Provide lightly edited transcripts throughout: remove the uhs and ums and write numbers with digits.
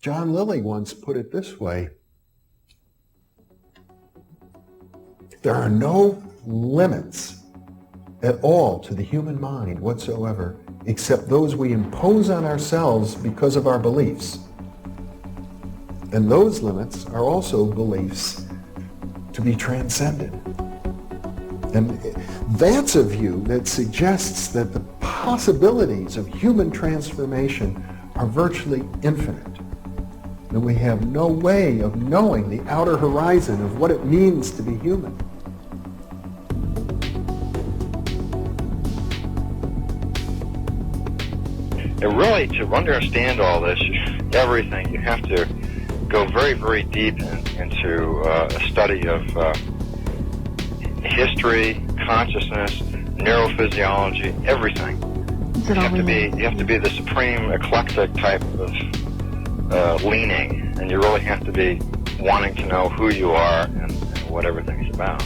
John Lilly once put it this way: there are no limits at all to the human mind whatsoever, except those we impose on ourselves because of our beliefs. And those limits are also beliefs to be transcended. And that's a view that suggests that the possibilities of human transformation are virtually infinite. And we have no way of knowing the outer horizon of what it means to be human. And really, to understand all this, everything, you have to go very, very deep into a study of history, consciousness, neurophysiology, everything. You have to be the supreme eclectic type of leaning, and you really have to be wanting to know who you are and what everything's about.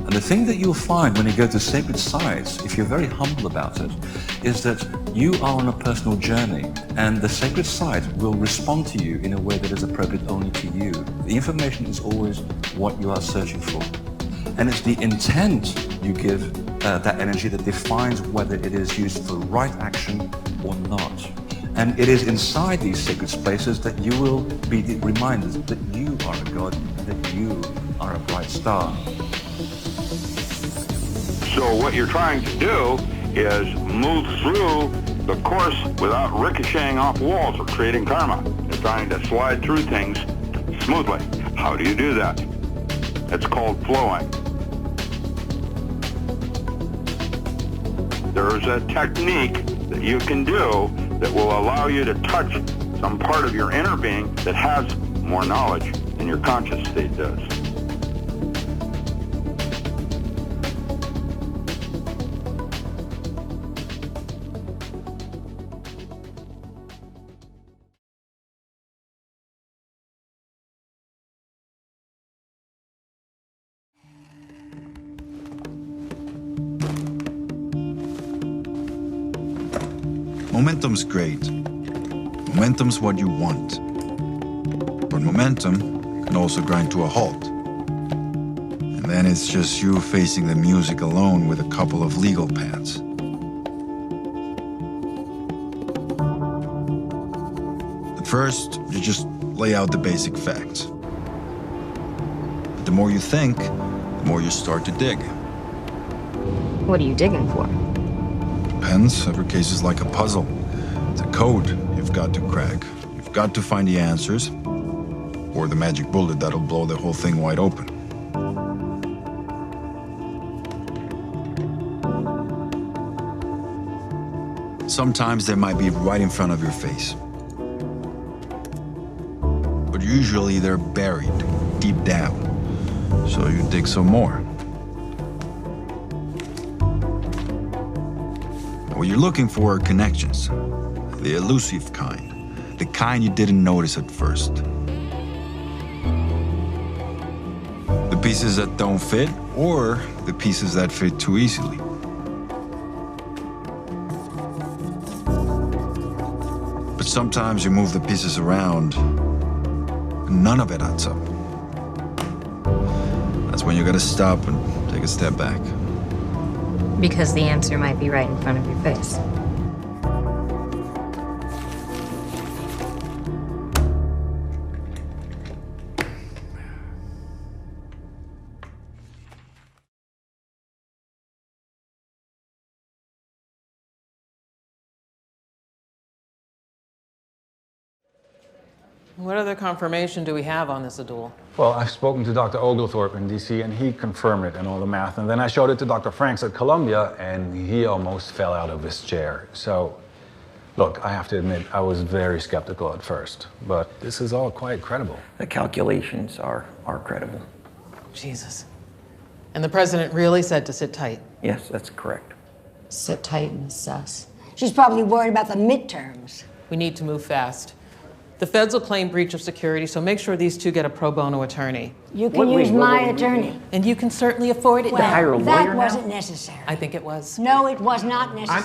And the thing that you'll find when you go to sacred sites, if you're very humble about it, is that you are on a personal journey, and the sacred site will respond to you in a way that is appropriate only to you. The information is always what you are searching for. And it's the intent you give that energy that defines whether it is used for right action or not. And it is inside these sacred spaces that you will be reminded that you are a god, that you are a bright star. So what you're trying to do is move through the course without ricocheting off walls or creating karma. You're trying to slide through things smoothly. How do you do that? It's called flowing. There's a technique that you can do that will allow you to touch some part of your inner being that has more knowledge than your conscious state does. Momentum's great. Momentum's what you want. But momentum can also grind to a halt. And then it's just you facing the music alone with a couple of legal pads. At first, you just lay out the basic facts. But the more you think, the more you start to dig. What are you digging for? Depends. Every case is like a puzzle. It's a code you've got to crack. You've got to find the answers, or the magic bullet that'll blow the whole thing wide open. Sometimes they might be right in front of your face. But usually they're buried deep down. So you dig some more. What you're looking for are connections, the elusive kind, the kind you didn't notice at first. The pieces that don't fit, or the pieces that fit too easily. But sometimes you move the pieces around, and none of it adds up. That's when you gotta stop and take a step back. Because the answer might be right in front of your face. What other confirmation do we have on this, Adul? Well, I've spoken to Dr. Oglethorpe in DC, and he confirmed it and all the math. And then I showed it to Dr. Franks at Columbia, and he almost fell out of his chair. So, look, I have to admit, I was very skeptical at first, but this is all quite credible. The calculations are credible. Jesus. And the president really said to sit tight? Yes, that's correct. Sit tight and assess. She's probably worried about the midterms. We need to move fast. The feds will claim breach of security, so make sure these two get a pro bono attorney. You can use my attorney. And you can certainly afford it. Well, hire a lawyer that now? wasn't necessary. I think it was. No, it was not necessary.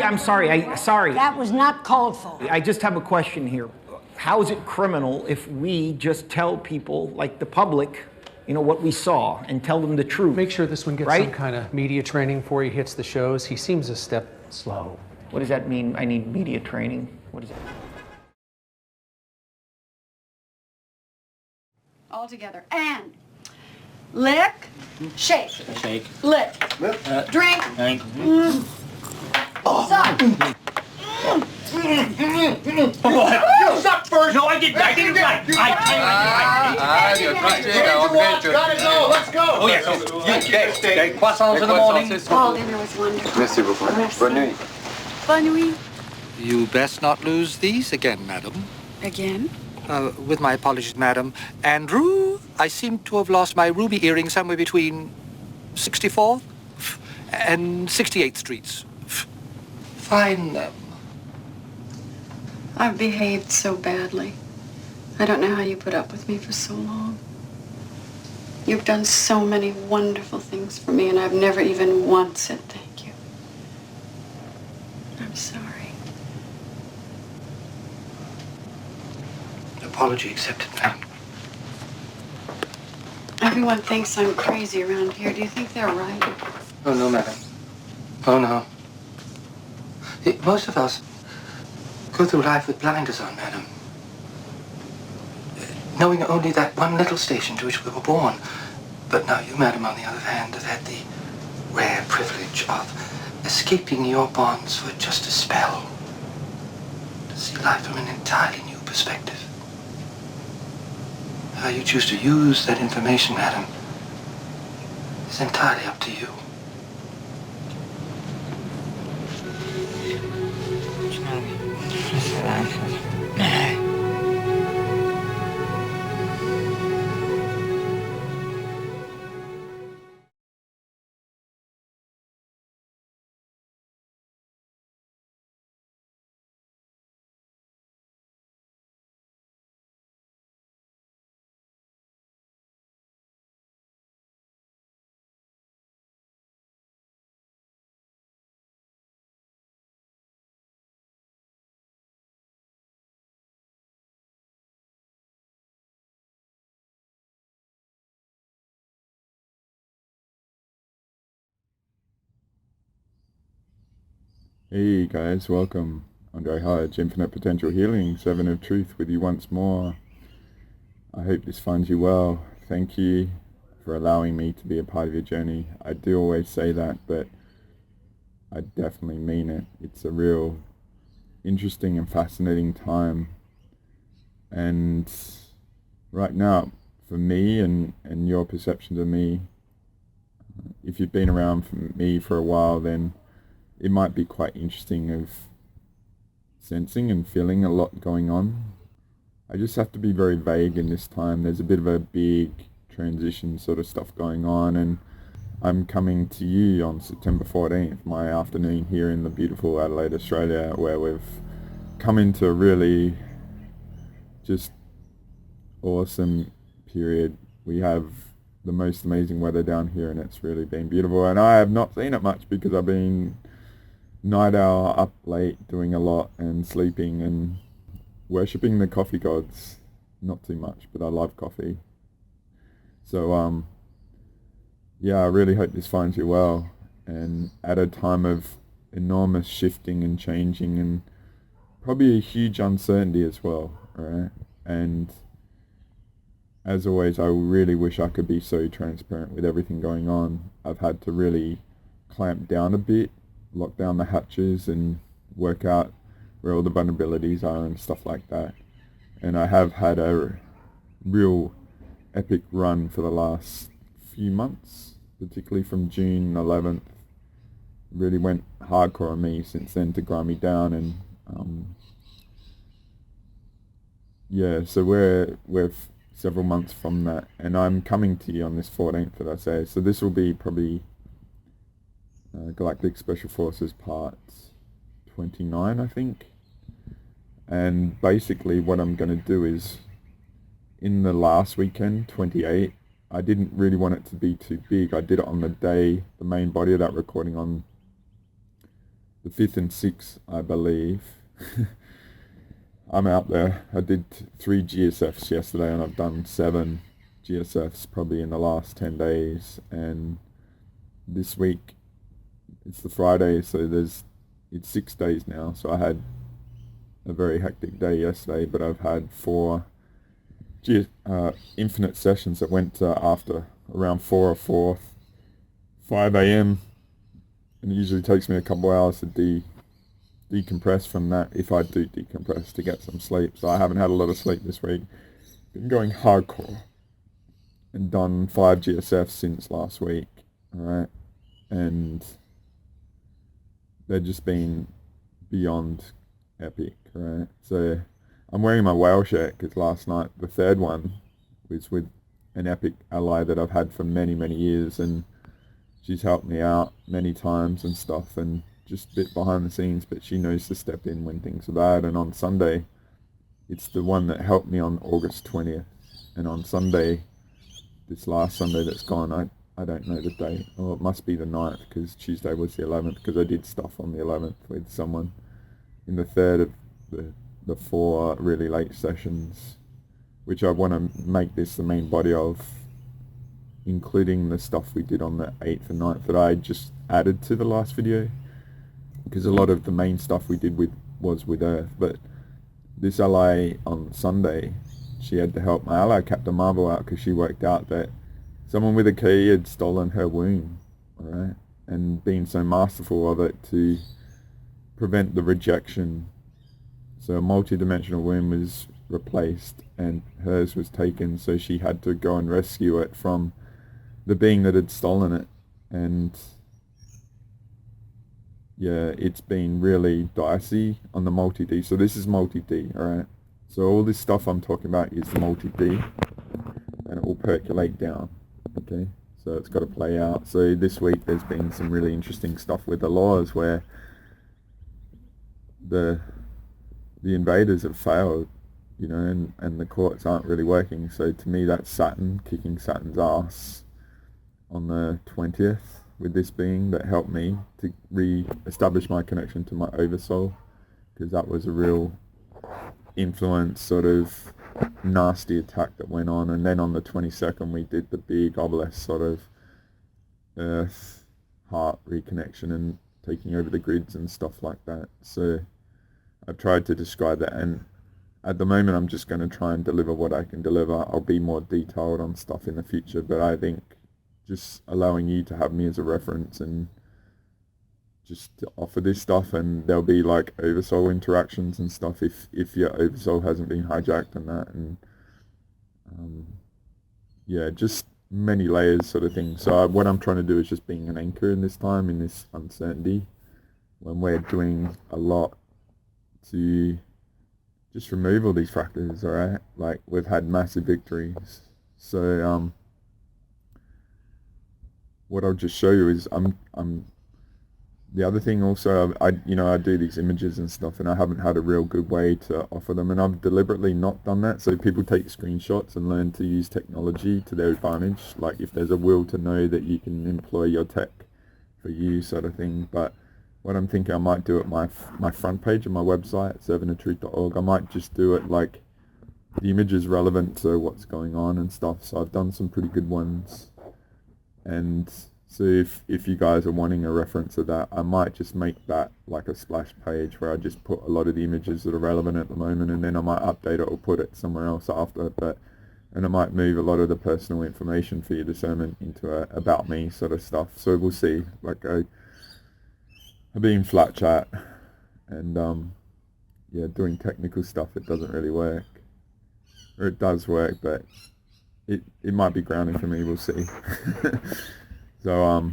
I'm sorry. That was not called for. I just have a question here. How is it criminal if we just tell people, like the public, what we saw and tell them the truth? Make sure this one gets right? some kind of media training before he hits the shows. He seems a step slow. What does that mean? I need media training. What is that? All together. And lick, shake. Shake. Lick. Drink. Drink. Suck. You suck first. No, I didn't. I didn't. Right. Gotta go. Let's go. Oh yes. Okay. Croissants in the morning. All dinner was wonderful. Merci beaucoup. Bonne nuit. Bonne nuit. You best not lose these again, madam. Again? With my apologies, madam. Andrew, I seem to have lost my ruby earring somewhere between 64th and 68th Streets. Find them. I've behaved so badly. I don't know how you put up with me for so long. You've done so many wonderful things for me, and I've never even once said thank you. I'm sorry. Apology accepted, madam. Everyone thinks I'm crazy around here. Do you think they're right? Oh, no, madam. Oh, no. Most of us go through life with blinders on, madam. Knowing only that one little station to which we were born. But now you, madam, on the other hand, have had the rare privilege of escaping your bonds for just a spell. To see life from an entirely new perspective. How you choose to use that information, madam, is entirely up to you. Hey guys, welcome. Andre Hodge, Infinite Potential Healing, Servant of Truth with you once more. I hope this finds you well. Thank you for allowing me to be a part of your journey. I do always say that, but I definitely mean it. It's a real interesting and fascinating time. And right now, for me and your perceptions of me, if you've been around for me for a while, then it might be quite interesting of sensing and feeling a lot going on. I just have to be very vague in this time. There's a bit of a big transition sort of stuff going on, and I'm coming to you on September 14th, my afternoon here in the beautiful Adelaide, Australia, where we've come into a really just awesome period. We have the most amazing weather down here, and it's really been beautiful, and I have not seen it much because I've been night owl, up late, doing a lot and sleeping and worshipping the coffee gods. Not too much, but I love coffee. So yeah, I really hope this finds you well, and at a time of enormous shifting and changing and probably a huge uncertainty as well, right? And as always, I really wish I could be so transparent with everything going on. I've had to really clamp down a bit, lock down the hatches and work out where all the vulnerabilities are and stuff like that. And I have had a real epic run for the last few months, particularly from June 11th. Really went hardcore on me since then to grind me down, and yeah, so we're several months from that, and I'm coming to you on this 14th that I say. So this will be probably Galactic Special Forces Part 29, I think. And basically what I'm going to do is, in the last weekend, 28, I didn't really want it to be too big. I did it on the day, the main body of that recording on the 5th and 6th, I believe. I'm out there. I did 3 GSFs yesterday, and I've done 7 GSFs probably in the last 10 days. And this week, it's the Friday, so it's 6 days now. So I had a very hectic day yesterday, but I've had 4 infinite sessions that went after around 4 or 5 a.m. and it usually takes me a couple hours to decompress from that, if I do decompress, to get some sleep. So I haven't had a lot of sleep this week. Been going hardcore and done 5 GSFs since last week, alright, and they've just been beyond epic, right? So I'm wearing my whale shirt because last night, the 3rd one, was with an epic ally that I've had for many, many years, and she's helped me out many times and stuff, and just a bit behind the scenes, but she knows to step in when things are bad. And on Sunday, it's the one that helped me on August 20th. And on Sunday, this last Sunday that's gone, I don't know the date. Oh, it must be the 9th, because Tuesday was the 11th, because I did stuff on the 11th with someone in the 3rd of the 4 really late sessions, which I want to make this the main body of, including the stuff we did on the 8th and 9th that I just added to the last video, because a lot of the main stuff we did was with Earth. But this ally on Sunday, she had to help my ally Captain Marvel out, because she worked out that someone with a key had stolen her womb, alright, and been so masterful of it to prevent the rejection. So a multi-dimensional womb was replaced and hers was taken, so she had to go and rescue it from the being that had stolen it. And yeah, it's been really dicey on the multi-D. So this is multi-D, alright? So all this stuff I'm talking about is the multi-D, and it will percolate down, okay? So it's got to play out. So this week there's been some really interesting stuff with the laws where the invaders have failed, you know, and the courts aren't really working. So to me, that's Saturn kicking Saturn's ass on the 20th, with this being that helped me to re-establish my connection to my oversoul, because that was a real influence sort of nasty attack that went on. And then on the 22nd we did the big obelisk sort of Earth heart reconnection and taking over the grids and stuff like that. So I've tried to describe that, and at the moment I'm just going to try and deliver what I can deliver. I'll be more detailed on stuff in the future, but I think just allowing you to have me as a reference and just to offer this stuff, and there'll be like oversoul interactions and stuff if your oversoul hasn't been hijacked and that, and yeah, just many layers sort of thing. So what I'm trying to do is just being an anchor in this time, in this uncertainty, when we're doing a lot to just remove all these frackers, alright? Like, we've had massive victories. So what I'll just show you is the other thing also, I do these images and stuff, and I haven't had a real good way to offer them, and I've deliberately not done that, so people take screenshots and learn to use technology to their advantage, like if there's a will to know that you can employ your tech for you sort of thing. But what I'm thinking I might do at my front page of my website, servantoftruth.org, I might just do it like the images relevant to what's going on and stuff. So I've done some pretty good ones, and so if you guys are wanting a reference of that, I might just make that like a splash page where I just put a lot of the images that are relevant at the moment, and then I might update it or put it somewhere else after. And I might move a lot of the personal information for your discernment into a about me sort of stuff. So we'll see. Like I've been flat chat, and yeah, doing technical stuff, it doesn't really work, or it does work, but it might be grounding for me. We'll see. So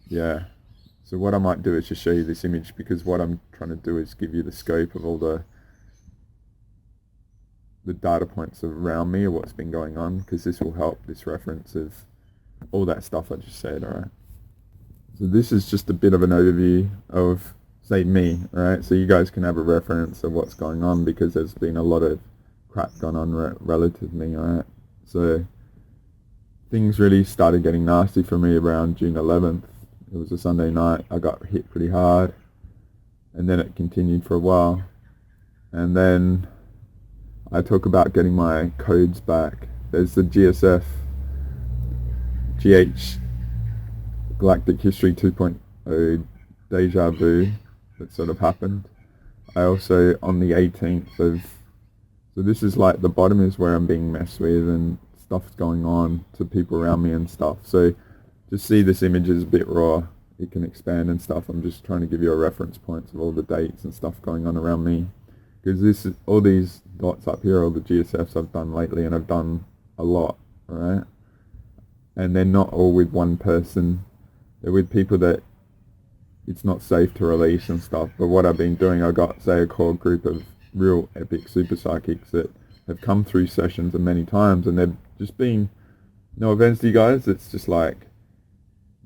yeah, so what I might do is just show you this image, because what I'm trying to do is give you the scope of all the data points around me, or what's been going on, because this will help, this reference of all that stuff I just said. Alright, so this is just a bit of an overview of say me, right? So you guys can have a reference of what's going on, because there's been a lot of crap going on relative to me, right? So things really started getting nasty for me around June 11th. It was a Sunday night. I got hit pretty hard, and then it continued for a while. And then I talk about getting my codes back. There's the GSF Galactic History 2.0 deja vu that sort of happened. I also, on the 18th of, so this is like the bottom is where I'm being messed with and stuff's going on to people around me and stuff. So just see this image is a bit raw. It can expand and stuff. I'm just trying to give you a reference point of all the dates and stuff going on around me. Because this is, all these dots up here, all the GSFs I've done lately, and I've done a lot, right? And they're not all with one person. They're with people that it's not safe to release and stuff. But what I've been doing, I got, say, a core group of real epic super psychics that have come through sessions many times, and they've just been, no offense to you guys, it's just like,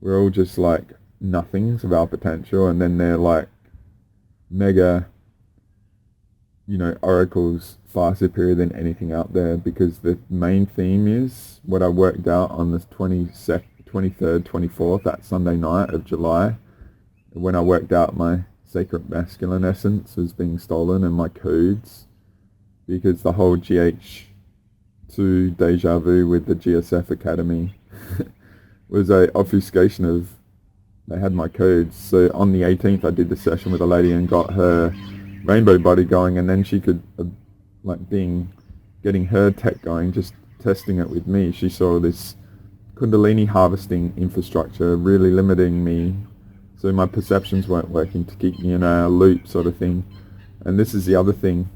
we're all just like nothings of our potential, and then they're like mega, you know, oracles far superior than anything out there, because the main theme is what I worked out on the 23rd, 24th, that Sunday night of July, when I worked out my sacred masculine essence was being stolen and my codes, because the whole GH2 deja vu with the GSF Academy was a obfuscation of, they had my codes. So on the 18th I did the session with a lady and got her rainbow body going, and then she could, getting her tech going, just testing it with me, she saw this Kundalini harvesting infrastructure really limiting me, so my perceptions weren't working to keep me in a loop sort of thing. And this is the other thing,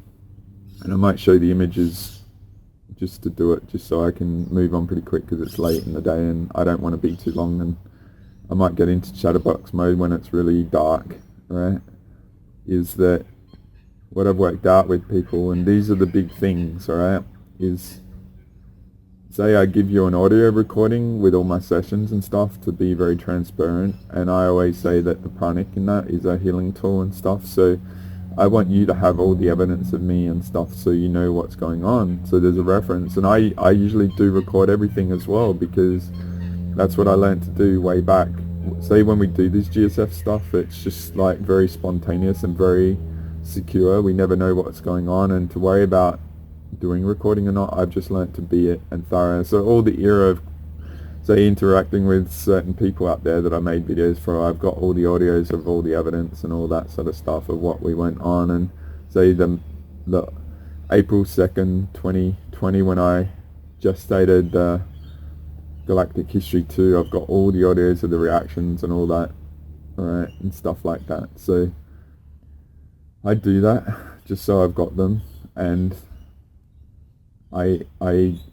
and I might show the images just to do it, just so I can move on pretty quick, because it's late in the day and I don't want to be too long, and I might get into chatterbox mode when it's really dark, right? Is that what I've worked out with people, and these are the big things, alright, is, say I give you an audio recording with all my sessions and stuff to be very transparent, and I always say that the pranic in that is a healing tool and stuff, so I want you to have all the evidence of me and stuff so you know what's going on, so there's a reference. And I usually do record everything as well, because that's what I learned to do way back. Say when we do this GSF stuff, it's just like very spontaneous and very secure. We never know what's going on, and to worry about doing recording or not, I've just learnt to be it and thorough. So all the era of, say, interacting with certain people out there that I made videos for, I've got all the audios of all the evidence and all that sort of stuff of what we went on. And say the April 2nd 2020, when I just stated Galactic History 2, I've got all the audios of the reactions and all that, alright, and stuff like that. So I do that just so I've got them, and I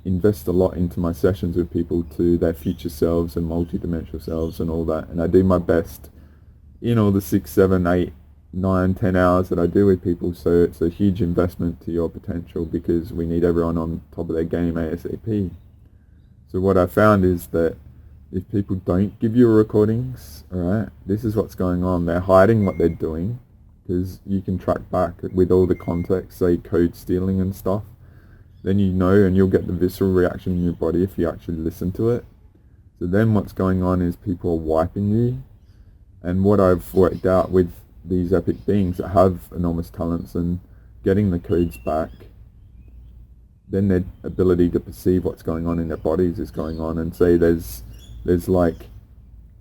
invest a lot into my sessions with people, to their future selves and multi-dimensional selves and all that, and I do my best in all the 6, 7, 8, 9, 10 hours that I do with people. So it's a huge investment to your potential, because we need everyone on top of their game ASAP. So what I found is that if people don't give you recordings, alright, this is what's going on. They're hiding what they're doing, because you can track back with all the context, say code stealing and stuff. Then you know, and you'll get the visceral reaction in your body if you actually listen to it. So then what's going on is people are wiping you. And what I've worked out with these epic beings that have enormous talents and getting the codes back, then their ability to perceive what's going on in their bodies is going on. And say there's like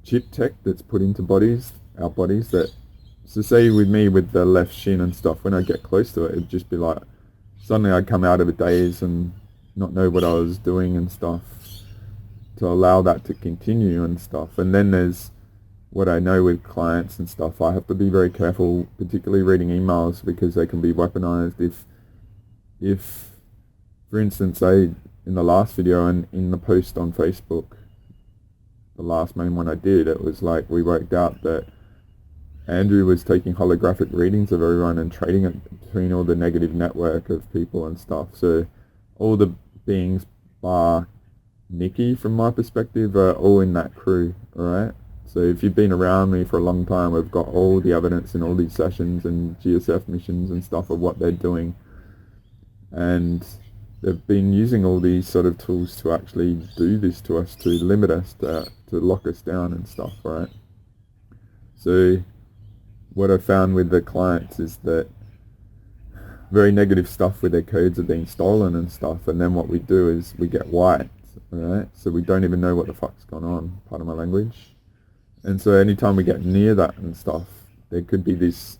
chip tech that's put into bodies, our bodies, that, so say with me with the left shin and stuff, when I get close to it, it'd just be like, suddenly I'd come out of a daze and not know what I was doing and stuff, to allow that to continue and stuff. And then there's what I know with clients and stuff, I have to be very careful, particularly reading emails, because they can be weaponized. If for instance, in the last video and in the post on Facebook, the last main one I did, it was like we worked out that Andrew was taking holographic readings of everyone and trading it between all the negative network of people and stuff. So all the beings bar Nikki, from my perspective, are all in that crew, alright? So if you've been around me for a long time, we've got all the evidence in all these sessions and GSF missions and stuff of what they're doing. And they've been using all these sort of tools to actually do this to us, to limit us, to lock us down and stuff, right? So what I found with the clients is that very negative stuff with their codes are being stolen and stuff, and then what we do is we get wiped, right? So we don't even know what the fuck's gone on, pardon my language. And so anytime we get near that and stuff, there could be this,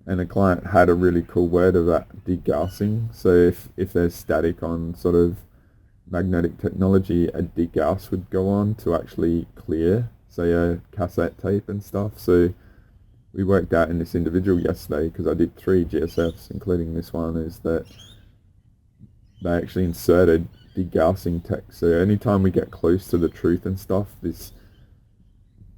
and a client had a really cool word of that, degaussing. So if there's static on sort of magnetic technology, a degauss would go on to actually clear, say, a cassette tape and stuff. So we worked out in this individual yesterday, because I did 3 GSFs, including this one, is that they actually inserted degaussing tech. So anytime we get close to the truth and stuff, this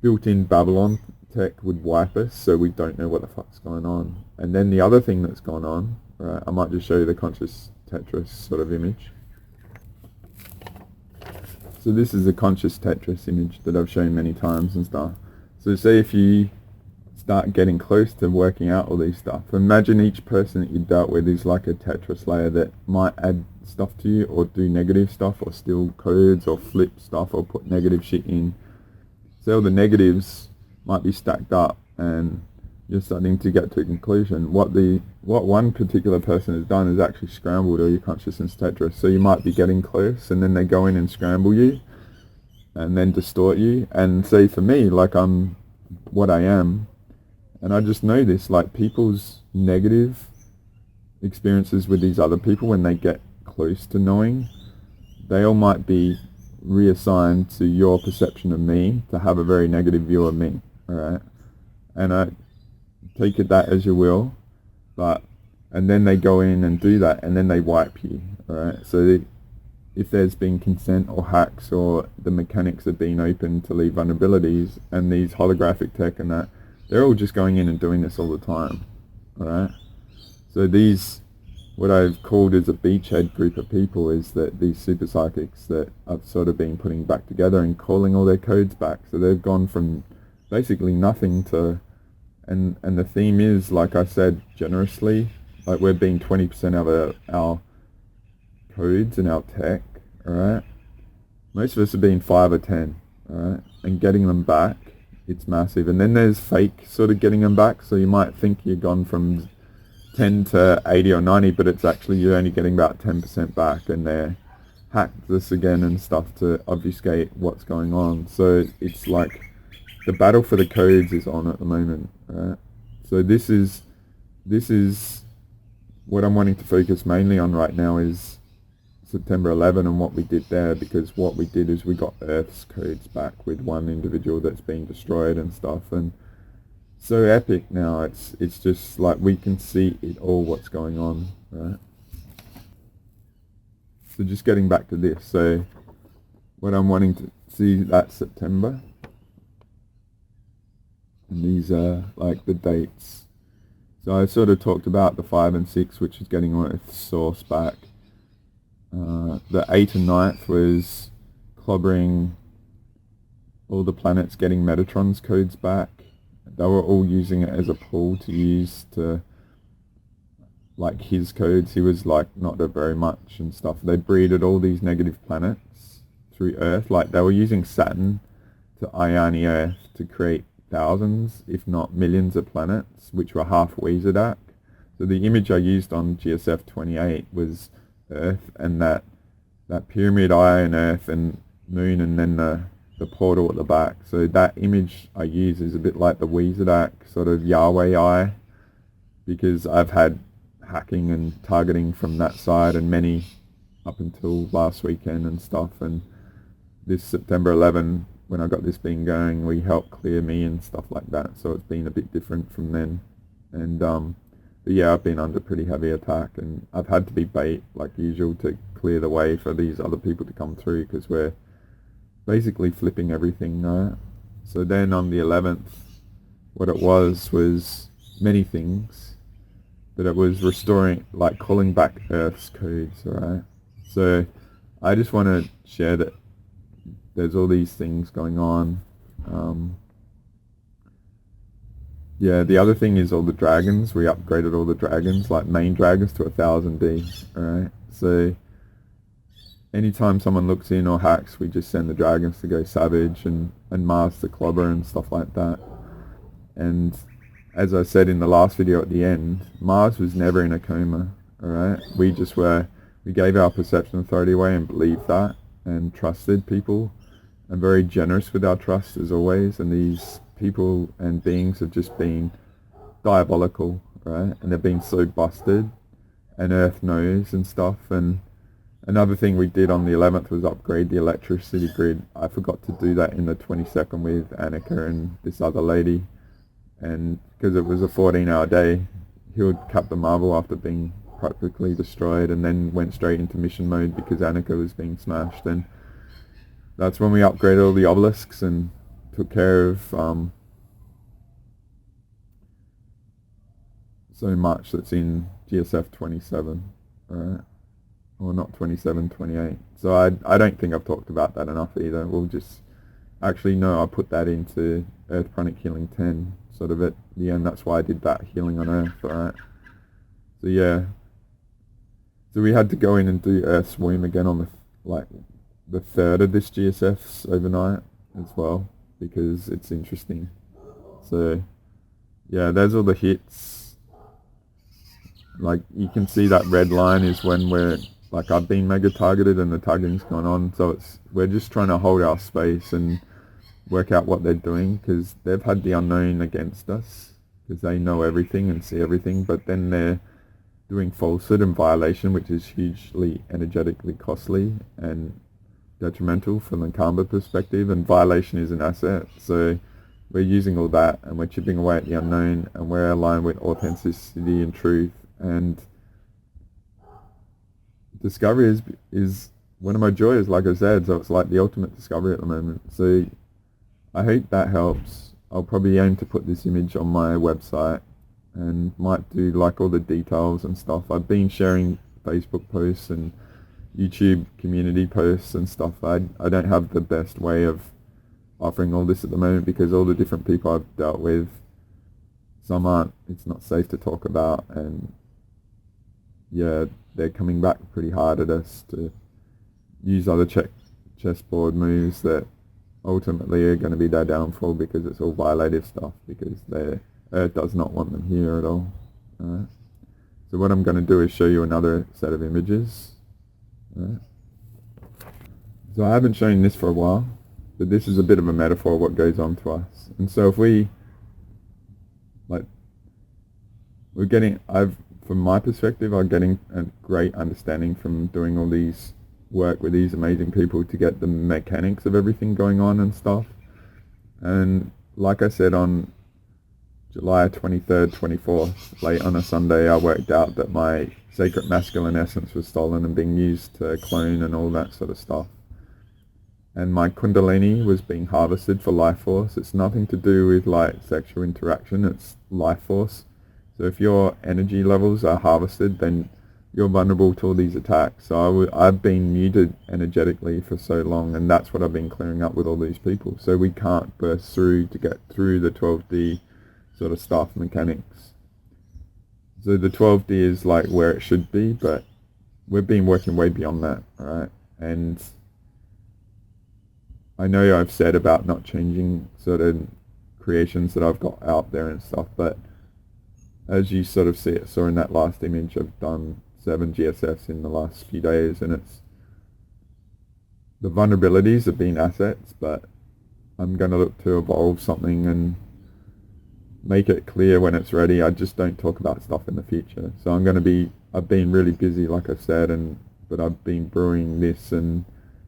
built-in Babylon tech would wipe us, so we don't know what the fuck's going on. And then the other thing that's gone on, right, I might just show you the conscious Tetris sort of image. So this is a conscious Tetris image that I've shown many times and stuff. So say if you start getting close to working out all these stuff, imagine each person that you dealt with is like a Tetris layer that might add stuff to you, or do negative stuff, or steal codes, or flip stuff, or put negative shit in. So all the negatives might be stacked up, and you're starting to get to a conclusion. What one particular person has done is actually scrambled all your consciousness Tetris. So you might be getting close, and then they go in and scramble you, and then distort you. And say for me, like, I'm what I am, and I just know this, like, people's negative experiences with these other people, when they get close to knowing, they all might be reassigned to your perception of me to have a very negative view of me, alright? And I take it that as you will, and then they go in and do that, and then they wipe you, alright? So if there's been consent or hacks, or the mechanics have been open to leave vulnerabilities, and these holographic tech and that, they're all just going in and doing this all the time, alright? So these, what I've called as a beachhead group of people, is that these super psychics that I've sort of been putting back together and calling all their codes back. So they've gone from basically nothing to, and the theme is, like I said, generously, like we're being 20% of our codes and our tech, alright? Most of us are being 5 or 10, alright? And getting them back, it's massive. And then there's fake sort of getting them back, so you might think you've gone from 10 to 80 or 90, but it's actually you're only getting about 10% back, and they're hacked this again and stuff to obfuscate what's going on. So it's like the battle for the codes is on at the moment, right? So this is what I'm wanting to focus mainly on right now, is September 11 and what we did there, because what we did is we got Earth's codes back with one individual that's been destroyed and stuff, and so epic now. It's just like we can see it all, what's going on, right? So just getting back to this, so what I'm wanting to see that September, and these are like the dates. So I sort of talked about the 5 and 6, which is getting Earth's source back. The 8th and 9th was clobbering all the planets, getting Metatron's codes back. They were all using it as a pool to use to, like, his codes. He was like not a very much and stuff. They breeded all these negative planets through Earth. Like, they were using Saturn to Eyeani'ing Earth to create thousands, if not millions of planets, which were half Weezerdak. So the image I used on GSF 28 was Earth and that pyramid eye and Earth and Moon, and then the portal at the back. So that image I use is a bit like the Weezerdak sort of Yahweh eye, because I've had hacking and targeting from that side, and many up until last weekend and stuff. And this September 11, when I got this thing going, we helped clear me and stuff like that. So it's been a bit different from then. And but yeah, I've been under pretty heavy attack, and I've had to be bait like usual to clear the way for these other people to come through, because we're basically flipping everything, right? So then on the 11th, what it was many things, but it was restoring, like calling back Earth's codes, right? So I just want to share that there's all these things going on, yeah, the other thing is all the dragons. We upgraded all the dragons, like main dragons, to 1000D. Alright, so anytime someone looks in or hacks, we just send the dragons to go savage and Mars to clobber and stuff like that. And as I said in the last video at the end, Mars was never in a coma. Alright, we gave our perception authority away and believed that and trusted people and very generous with our trust as always, and these people and beings have just been diabolical, right? And they've been so busted, and Earth knows and stuff. And another thing we did on the 11th was upgrade the electricity grid. I forgot to do that in the 22nd with Annika and this other lady, and because it was a 14-hour day, he would Captain Marvel after being practically destroyed, and then went straight into mission mode because Annika was being smashed. And that's when we upgraded all the obelisks and took care of so much that's in GSF 27, right? Or not 27, 28. So I don't think I've talked about that enough either. We'll just, actually no, I put that into Earth Pranic Healing 10, sort of at the end. That's why I did that healing on Earth, right? So yeah. So we had to go in and do Earth's Womb again on the 3rd of this GSF's overnight as well, because it's interesting. So yeah, there's all the hits. Like you can see that red line is when I've been mega targeted and the targeting's gone on. So we're just trying to hold our space and work out what they're doing, because they've had the unknown against us, because they know everything and see everything, but then they're doing falsehood and violation, which is hugely energetically costly and detrimental from the karma perspective, and violation is an asset. So we're using all that and we're chipping away at the unknown, and we're aligned with authenticity and truth, and discovery is one of my joys, like I said. So it's like the ultimate discovery at the moment. So I hope that helps. I'll probably aim to put this image on my website and might do like all the details and stuff. I've been sharing Facebook posts and YouTube community posts and stuff. I don't have the best way of offering all this at the moment, because all the different people I've dealt with, some aren't, it's not safe to talk about, and yeah, they're coming back pretty hard at us to use other chessboard moves that ultimately are going to be their downfall, because it's all violative stuff, because Earth does not want them here at all. Alright. So what I'm going to do is show you another set of images. Alright. So I haven't shown this for a while, but this is a bit of a metaphor of what goes on to us. And so if we're getting, from my perspective, I'm getting a great understanding from doing all these work with these amazing people to get the mechanics of everything going on and stuff. And like I said, on July 23rd, 24th, late on a Sunday, I worked out that my sacred masculine essence was stolen and being used to clone and all that sort of stuff. And my kundalini was being harvested for life force. It's nothing to do with like sexual interaction, it's life force. So if your energy levels are harvested, then you're vulnerable to all these attacks. So I've been muted energetically for so long, and that's what I've been clearing up with all these people. So we can't burst through to get through the 12D sort of stuff mechanics. So the 12D is like where it should be, but we've been working way beyond that, right? And I know I've said about not changing certain creations that I've got out there and stuff, but as you sort of saw in that last image, I've done 7 GSFs in the last few days, and it's the vulnerabilities have been assets, but I'm going to look to evolve something and make it clear when it's ready. I just don't talk about stuff in the future. So I've been really busy, like I said, but I've been brewing this, and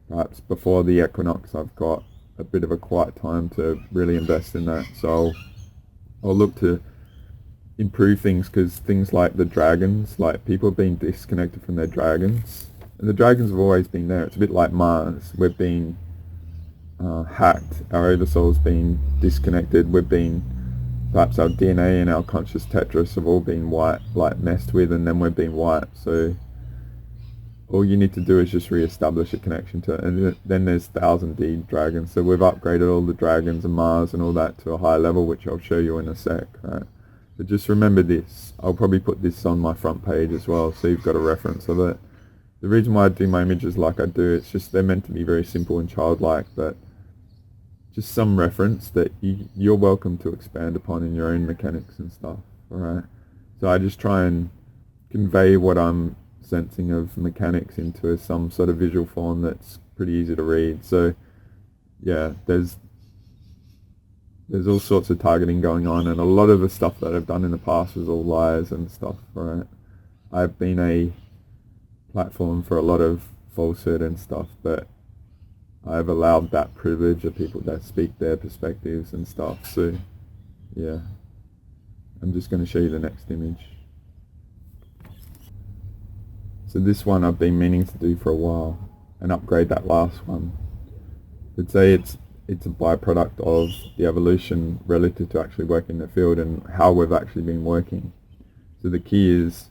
perhaps before the equinox I've got a bit of a quiet time to really invest in that. So I'll look to improve things, because things like the dragons, like people have been disconnected from their dragons, and the dragons have always been there. It's a bit like Mars. We've been hacked, our oversoul's been disconnected, we've been, perhaps our DNA and our conscious tetras have all been messed with, and then we've been wiped. So all you need to do is just re-establish a connection to it. And then there's 1000D dragons. So we've upgraded all the dragons and Mars and all that to a higher level, which I'll show you in a sec, right? But just remember this. I'll probably put this on my front page as well, so you've got a reference of it. The reason why I do my images like I do, it's just they're meant to be very simple and childlike, but just some reference that you're welcome to expand upon in your own mechanics and stuff, alright? So I just try and convey what I'm sensing of mechanics into some sort of visual form that's pretty easy to read. So yeah, there's all sorts of targeting going on, and a lot of the stuff that I've done in the past was all lies and stuff, right? I've been a platform for a lot of falsehood and stuff, but I've allowed that privilege of people that speak their perspectives and stuff. So yeah, I'm just going to show you the next image. So this one I've been meaning to do for a while and upgrade that last one. I'd say it's a byproduct of the evolution relative to actually working in the field and how we've actually been working. So the key is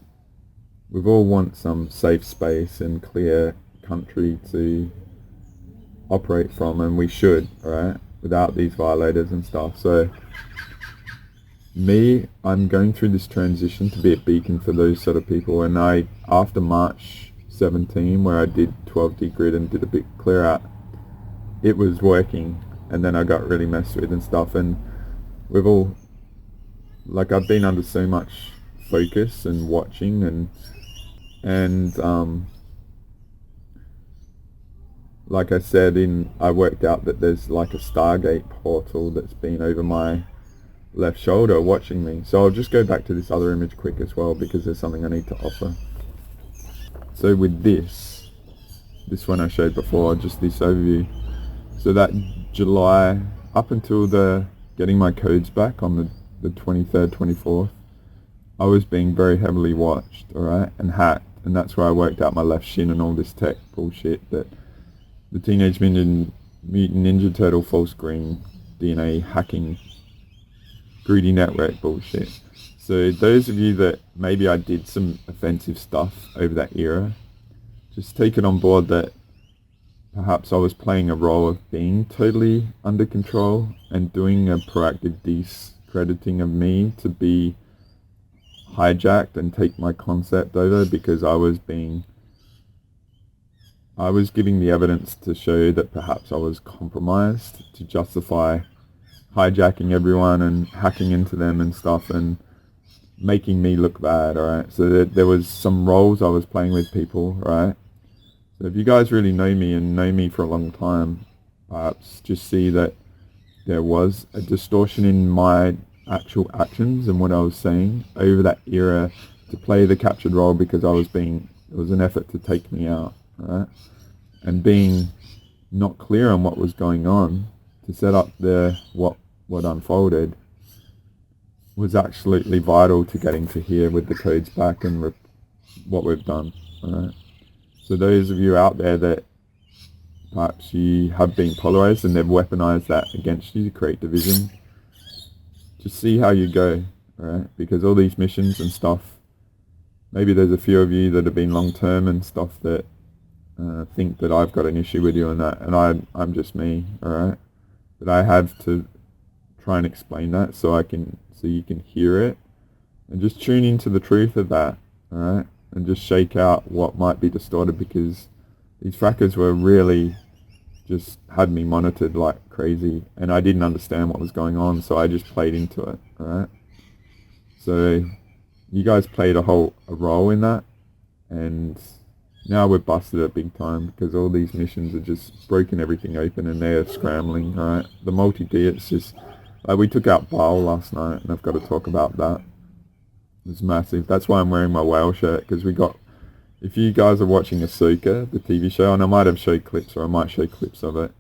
we've all want some safe space and clear country to operate from, and we should, right, without these violators and stuff. So I'm going through this transition to be a beacon for those sort of people, and after March 17, where I did 12D grid and did a big clear out, it was working, and then I got really messed with and stuff, and we've all, like, I've been under so much focus and watching, and like I said, I worked out that there's like a Stargate portal that's been over my left shoulder watching me. So I'll just go back to this other image quick as well, because there's something I need to offer. So with this one I showed before, just this overview. So that July, up until getting my codes back on the 23rd, 24th, I was being very heavily watched, alright, and hacked. And that's where I worked out my left shin and all this tech bullshit that the Teenage Mutant Ninja Turtle false green DNA hacking greedy network bullshit. So those of you that maybe I did some offensive stuff over that era, just take it on board that perhaps I was playing a role of being totally under control and doing a proactive discrediting of me to be hijacked and take my concept over, because I was giving the evidence to show that perhaps I was compromised to justify hijacking everyone and hacking into them and stuff and making me look bad, alright? So there was some roles I was playing with people, right? So if you guys really know me and know me for a long time, perhaps just see that there was a distortion in my actual actions and what I was saying over that era to play the captured role, because it was an effort to take me out, right? And being not clear on what was going on to set up what unfolded was absolutely vital to getting to here with the codes back and what we've done, right? So those of you out there that perhaps you have been polarized and they've weaponized that against you to create division, just see how you go, right? Because all these missions and stuff, maybe there's a few of you that have been long term and stuff that think that I've got an issue with you and that, and I'm just me, alright? But I have to try and explain that so you can hear it, and just tune into the truth of that, alright? And just shake out what might be distorted, because these frackers were really just had me monitored like crazy, and I didn't understand what was going on, so I just played into it, alright? So you guys played a role in that, and now we're busted it big time, because all these missions are just broken everything open and they're scrambling, alright? The multi-D, it's just, like, we took out BAAL last night, and I've got to talk about that. It's massive. That's why I'm wearing my whale shirt, because if you guys are watching Ahsoka, the TV show, and I might have showed clips, or I might show clips of it,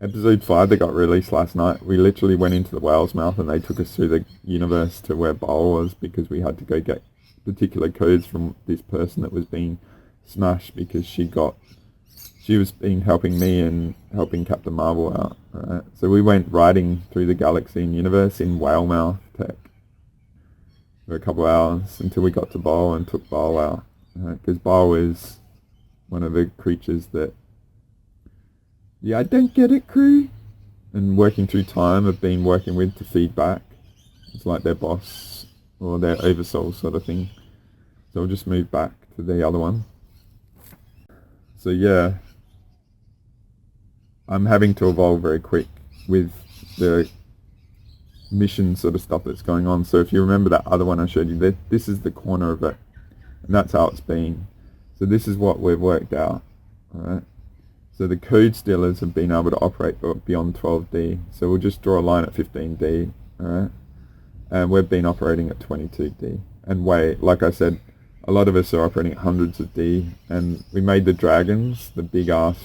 episode 5 that got released last night, we literally went into the whale's mouth and they took us through the universe to where BAAL was, because we had to go get particular codes from this person that was being smashed, because she was helping me and helping Captain Marvel out, right? So we went riding through the galaxy and universe in whale mouth tech for a couple of hours until we got to BAAL and took BAAL out, because BAAL is one of the creatures that the I don't get it crew and working through time have been working with to feed back. It's like their boss or their oversoul sort of thing. So we'll just move back to the other one. So yeah, I'm having to evolve very quick with the mission sort of stuff that's going on. So if you remember that other one I showed you, this is the corner of it, and that's how it's been. So this is what we've worked out, alright? So the code stealers have been able to operate beyond 12D. So we'll just draw a line at 15D, alright? And we've been operating at 22D. And like I said, a lot of us are operating at hundreds of D, and we made the dragons, the big ass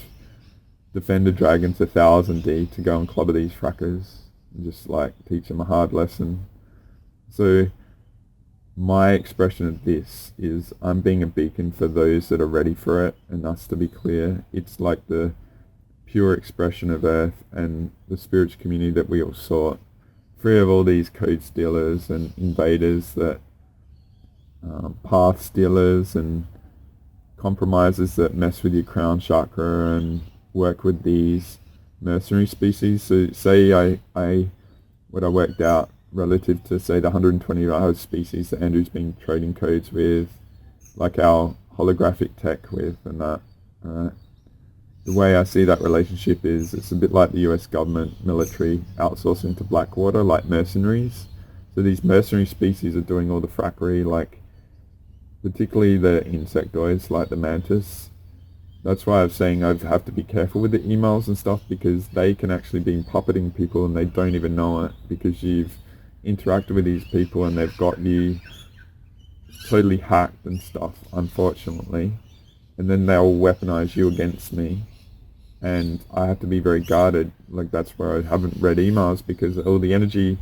defender dragons, 1000D to go and clobber these frackers and just like teach them a hard lesson. So my expression of this is I'm being a beacon for those that are ready for it, and us to be clear, it's like the pure expression of Earth and the spiritual community that we all sought, free of all these code stealers and invaders that path stealers and compromisers that mess with your crown chakra and work with these mercenary species. So say what I worked out relative to say the 120 other species that Andrew's been trading codes with, like our holographic tech with and that. The way I see that relationship is it's a bit like the US government military outsourcing to Blackwater, like mercenaries. So these mercenary species are doing all the frackery, like particularly the insectoids like the mantis. That's why I'm saying I have to be careful with the emails and stuff, because they can actually be puppeting people and they don't even know it, because you've interacted with these people and they've got you totally hacked and stuff, unfortunately. And then they'll weaponize you against me. And I have to be very guarded. Like that's where I haven't read emails, because all the energy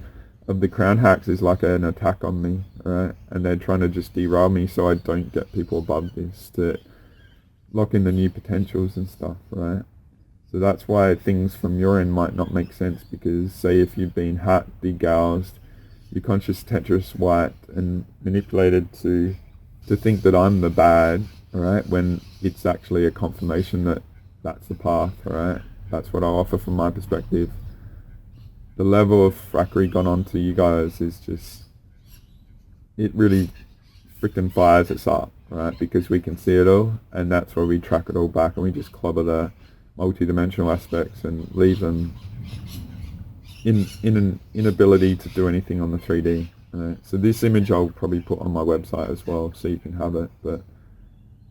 of the crown hacks is like an attack on me, right? And they're trying to just derail me so I don't get people above this, to lock in the new potentials and stuff, right? So that's why things from your end might not make sense, because say if you've been hacked, degoused, your conscious Tetris wiped and manipulated to think that I'm the bad, right? When it's actually a confirmation that that's the path, right? That's what I offer from my perspective. The level of frackery gone on to you guys is just, it really freaking fires us up, right? Because we can see it all, and that's where we track it all back, and we just clobber the multi-dimensional aspects and leave them in an inability to do anything on the 3D. Right? So this image I'll probably put on my website as well, so you can have it. But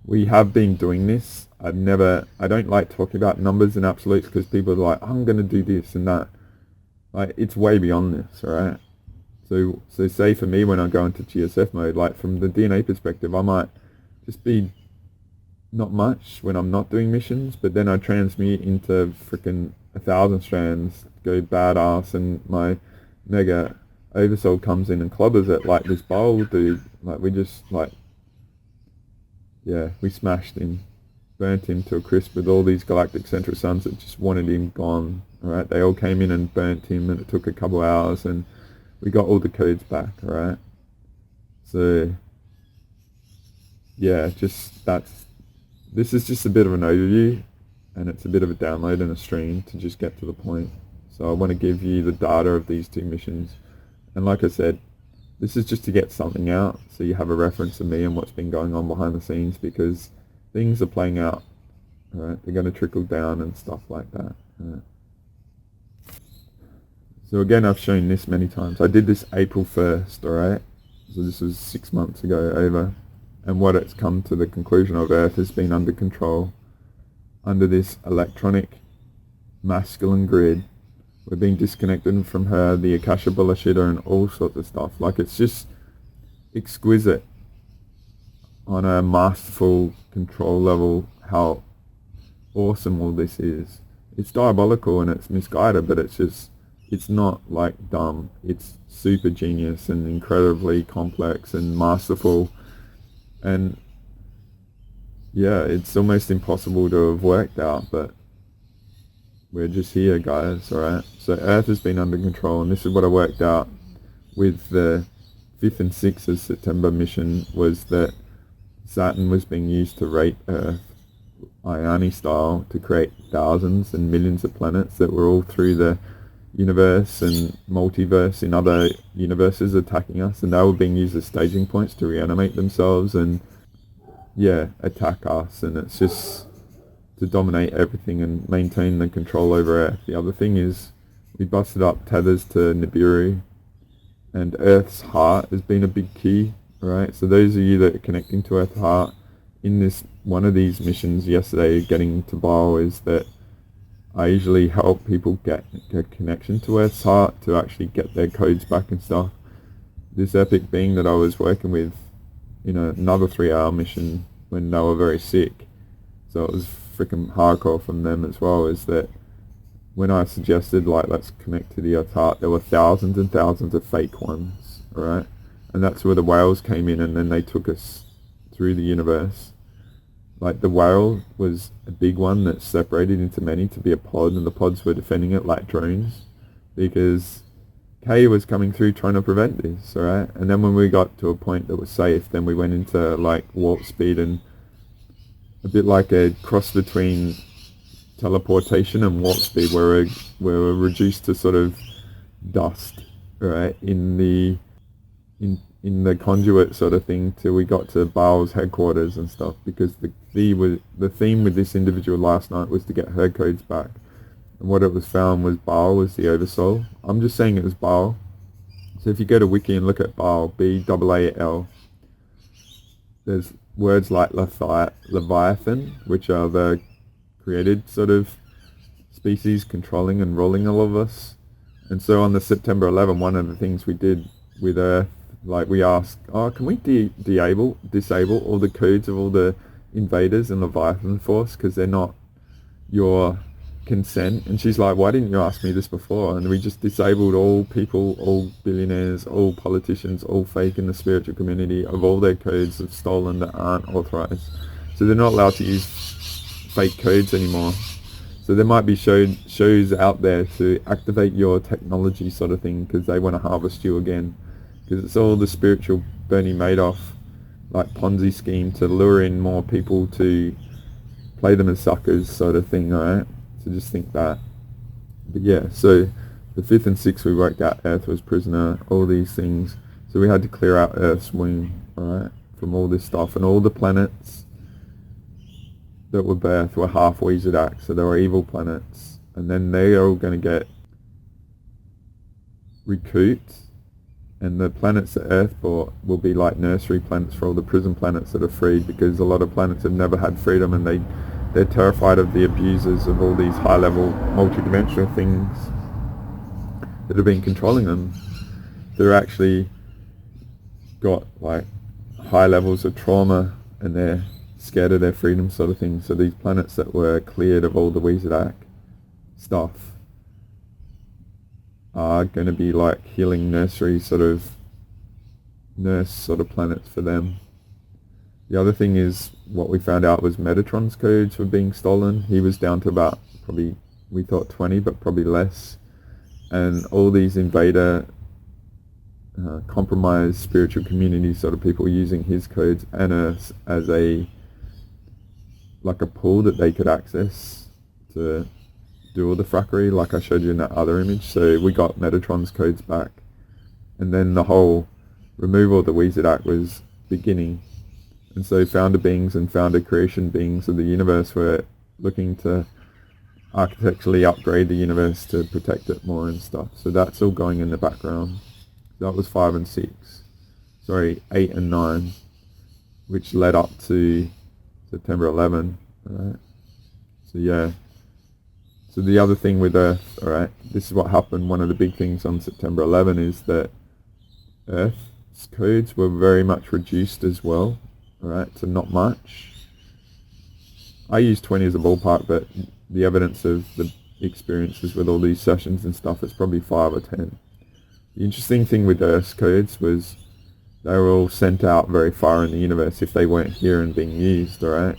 we have been doing this. I don't like talking about numbers and absolutes, because people are like, I'm going to do this and that. Like, it's way beyond this, right? So say for me, when I go into GSF mode, like from the DNA perspective, I might just be not much when I'm not doing missions, but then I transmute into freaking 1,000 strands, go badass, and my mega oversoul comes in and clobbers it like this BAAL dude. Like we just we smashed him, burnt him to a crisp with all these galactic central suns that just wanted him gone. Alright, they all came in and burnt him, and it took a couple hours, and we got all the codes back, alright? So yeah, this is just a bit of an overview, and it's a bit of a download and a stream to just get to the point. So I want to give you the data of these two missions, and like I said, this is just to get something out, so you have a reference of me and what's been going on behind the scenes, because things are playing out, alright? They're going to trickle down and stuff like that, alright? So again, I've shown this many times. I did this April 1st, alright? So this was 6 months ago over. And what it's come to the conclusion of, Earth has been under control, under this electronic masculine grid. We're being disconnected from her, the Akasha Bullshita, and all sorts of stuff. Like, it's just exquisite on a masterful control level how awesome all this is. It's diabolical and it's misguided, but it's not like dumb. It's super genius and incredibly complex and masterful. And yeah, it's almost impossible to have worked out, but we're just here, guys, alright? So Earth has been under control, and this is what I worked out with the 5th and 6th of September mission, was that Saturn was being used to rape Earth Eyeani'ing style to create thousands and millions of planets that were all through the universe and multiverse in other universes attacking us, and they were being used as staging points to reanimate themselves and attack us. And it's just to dominate everything and maintain the control over Earth. The other thing is we busted up tethers to Nibiru, and Earth's heart has been a big key, right? So those of you that are connecting to Earth's heart in this one of these missions yesterday, getting to BAAL, is that I usually help people get a connection to Earth's heart to actually get their codes back and stuff. This epic being that I was working with in another 3-hour mission when they were very sick, so it was freaking hardcore from them as well, is that when I suggested, like, let's connect to the Earth's heart, there were thousands and thousands of fake ones, right? And that's where the whales came in, and then they took us through the universe. Like, the whale was a big one that separated into many to be a pod, and the pods were defending it like drones, because K was coming through trying to prevent this, alright? And then when we got to a point that was safe, then we went into, like, warp speed, and a bit like a cross between teleportation and warp speed, where we're reduced to sort of dust, right, in the conduit sort of thing, till we got to BAAL's headquarters and stuff, because the theme with this individual last night was to get her codes back, and what it was found was BAAL was the oversoul. I'm just saying it was BAAL. So if you go to Wiki and look at BAAL, BAAL, there's words like Leviathan, which are the created sort of species controlling and ruling all of us. And so on the September 11, one of the things we did with Earth, like, we asked, can we disable all the codes of all the invaders in Leviathan Force, because they're not your consent? And she's like, why didn't you ask me this before? And we just disabled all people, all billionaires, all politicians, all fake in the spiritual community, of all their codes of stolen that aren't authorized. So they're not allowed to use fake codes anymore. So there might be shows out there to activate your technology sort of thing, because they want to harvest you again. Because it's all the spiritual Bernie Madoff, like, Ponzi scheme to lure in more people to play them as suckers sort of thing, alright? So just think that. But yeah, so the 5th and 6th we worked out Earth was prisoner, all these things. So we had to clear out Earth's womb, alright, from all this stuff. And all the planets that were birthed were half Weezadak, so they were evil planets. And then they're all going to get recouped. And the planets that Earth bought will be like nursery planets for all the prison planets that are freed, because a lot of planets have never had freedom, and they're terrified of the abusers of all these high-level multidimensional things that have been controlling them. They're actually got, like, high levels of trauma, and they're scared of their freedom sort of thing. So these planets that were cleared of all the Weezadak stuff are going to be like healing nurse sort of planets for them. The other thing is, what we found out was Metatron's codes were being stolen. He was down to about, probably, we thought 20, but probably less. And all these invader compromised spiritual community sort of people using his codes and Earth as a pool that they could access to do all the frackery, like I showed you in that other image. So we got Metatron's codes back, and then the whole removal of the Weezadak was beginning. And so founder beings and founder creation beings of the universe were looking to architecturally upgrade the universe to protect it more and stuff. So that's all going in the background. That was 5 and 6. Sorry, 8 and 9, which led up to September 11. Alright. So yeah. So the other thing with Earth, alright, this is what happened. One of the big things on September 11 is that Earth's codes were very much reduced as well, alright, to not much. I use 20 as a ballpark, but the evidence of the experiences with all these sessions and stuff, it's probably 5 or 10. The interesting thing with Earth's codes was they were all sent out very far in the universe if they weren't here and being used, alright?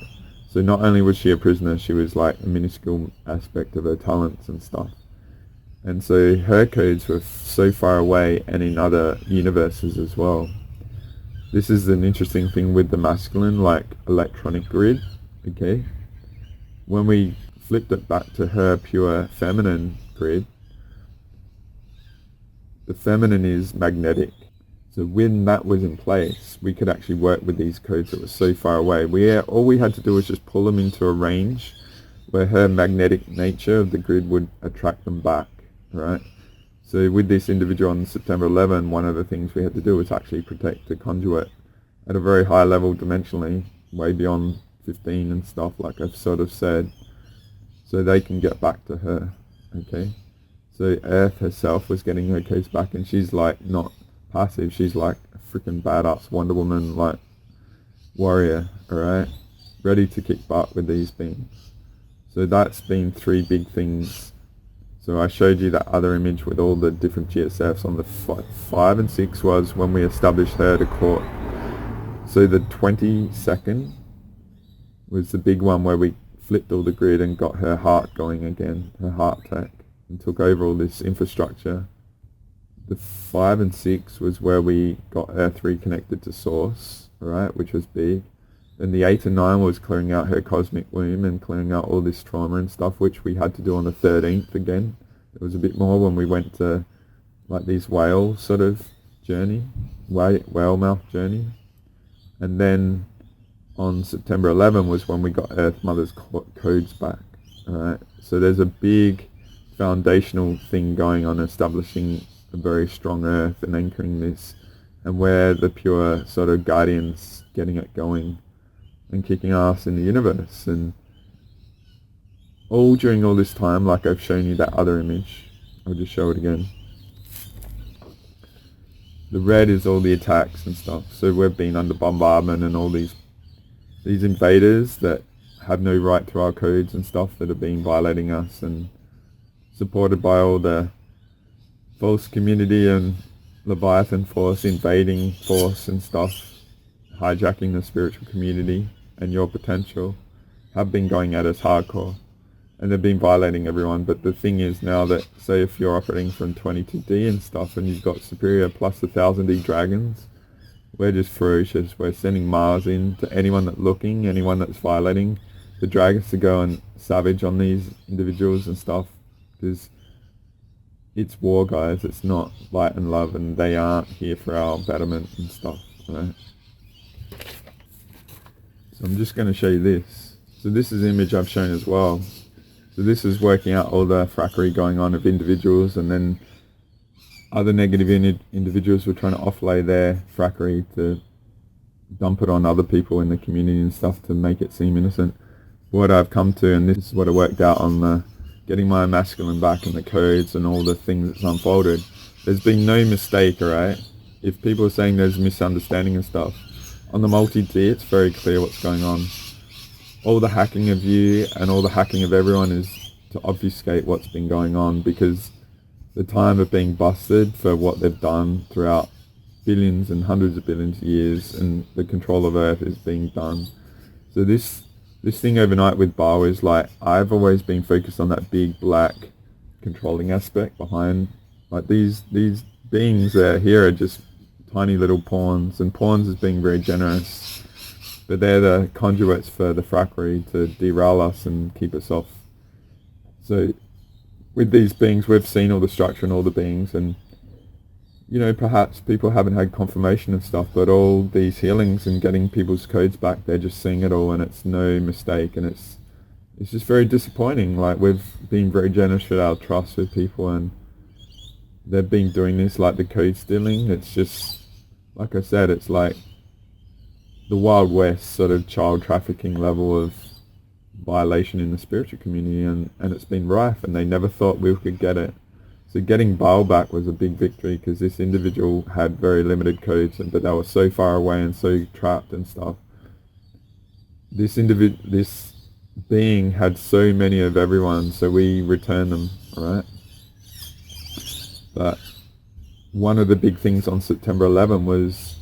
So not only was she a prisoner, she was like a minuscule aspect of her talents and stuff. And so her codes were so far away and in other universes as well. This is an interesting thing with the masculine, like, electronic grid, okay? when we flipped it back to her pure feminine grid, the feminine is magnetic. So when that was in place, we could actually work with these codes that were so far away. All we had to do was just pull them into a range where her magnetic nature of the grid would attract them back, right? So with this individual on September 11, one of the things we had to do was actually protect the conduit at a very high level dimensionally, way beyond 15 and stuff, like I've sort of said, so they can get back to her, okay? So Earth herself was getting her case back, and she's like not passive, she's like a freaking badass Wonder Woman, like warrior, alright? Ready to kick butt with these beings. So that's been 3 big things. So I showed you that other image with all the different GSFs on the 5 and 6 was when we established her to court. So the 22nd was the big one where we flipped all the grid and got her heart going again, her heart tech, and took over all this infrastructure. The 5 and 6 was where we got Earth reconnected to Source, right, which was big. Then the 8 and 9 was clearing out her cosmic womb and clearing out all this trauma and stuff, which we had to do on the 13th again. It was a bit more when we went to like these whale sort of journey, whale mouth journey. And then on September 11 was when we got Earth Mother's codes back, alright? So there's a big foundational thing going on, establishing a very strong Earth and anchoring this, and we're the pure sort of guardians getting it going and kicking ass in the universe. And all during all this time, like I've shown you that other image, I'll just show it again. The red is all the attacks and stuff. So we've been under bombardment and all these invaders that have no right to our codes and stuff that have been violating us, and supported by all the false community and Leviathan force, invading force and stuff, hijacking the spiritual community and your potential, have been going at us hardcore, and they've been violating everyone. But the thing is now that, say if you're operating from 22D and stuff and you've got Superior plus the 1000D dragons, we're just ferocious. We're sending Mars in to anyone that's looking, anyone that's violating the dragons, to go and savage on these individuals and stuff, because it's war, guys. It's not light and love, and they aren't here for our betterment and stuff, right? So I'm just going to show you this. So this is an image I've shown as well. So this is working out all the frackery going on of individuals, and then other negative individuals were trying to offlay their frackery to dump it on other people in the community and stuff to make it seem innocent. What I've come to, and this is what I worked out on the getting my masculine back and the codes and all the things that's unfolded, there's been no mistake, alright? If people are saying there's misunderstanding and stuff, on the multi-D it's very clear what's going on. All the hacking of you and all the hacking of everyone is to obfuscate what's been going on, because the time of being busted for what they've done throughout billions and hundreds of billions of years, and the control of Earth is being done. So this thing overnight with BAAL is like, I've always been focused on that big black controlling aspect behind, like these beings that are here are just tiny little pawns, and pawns is being very generous, but they're the conduits for the frackery to derail us and keep us off. So with these beings, we've seen all the structure and all the beings, and you know, perhaps people haven't had confirmation of stuff, but all these healings and getting people's codes back, they're just seeing it all, and it's no mistake, and it's just very disappointing. Like, we've been very generous with our trust with people, and they've been doing this, like the code stealing. It's just, like I said, it's like the Wild West sort of child trafficking level of violation in the spiritual community, and it's been rife, and they never thought we could get it. So getting BAAL back was a big victory, because this individual had very limited codes, but they were so far away and so trapped and stuff. This being had so many of everyone, so we returned them, alright? But one of the big things on September 11 was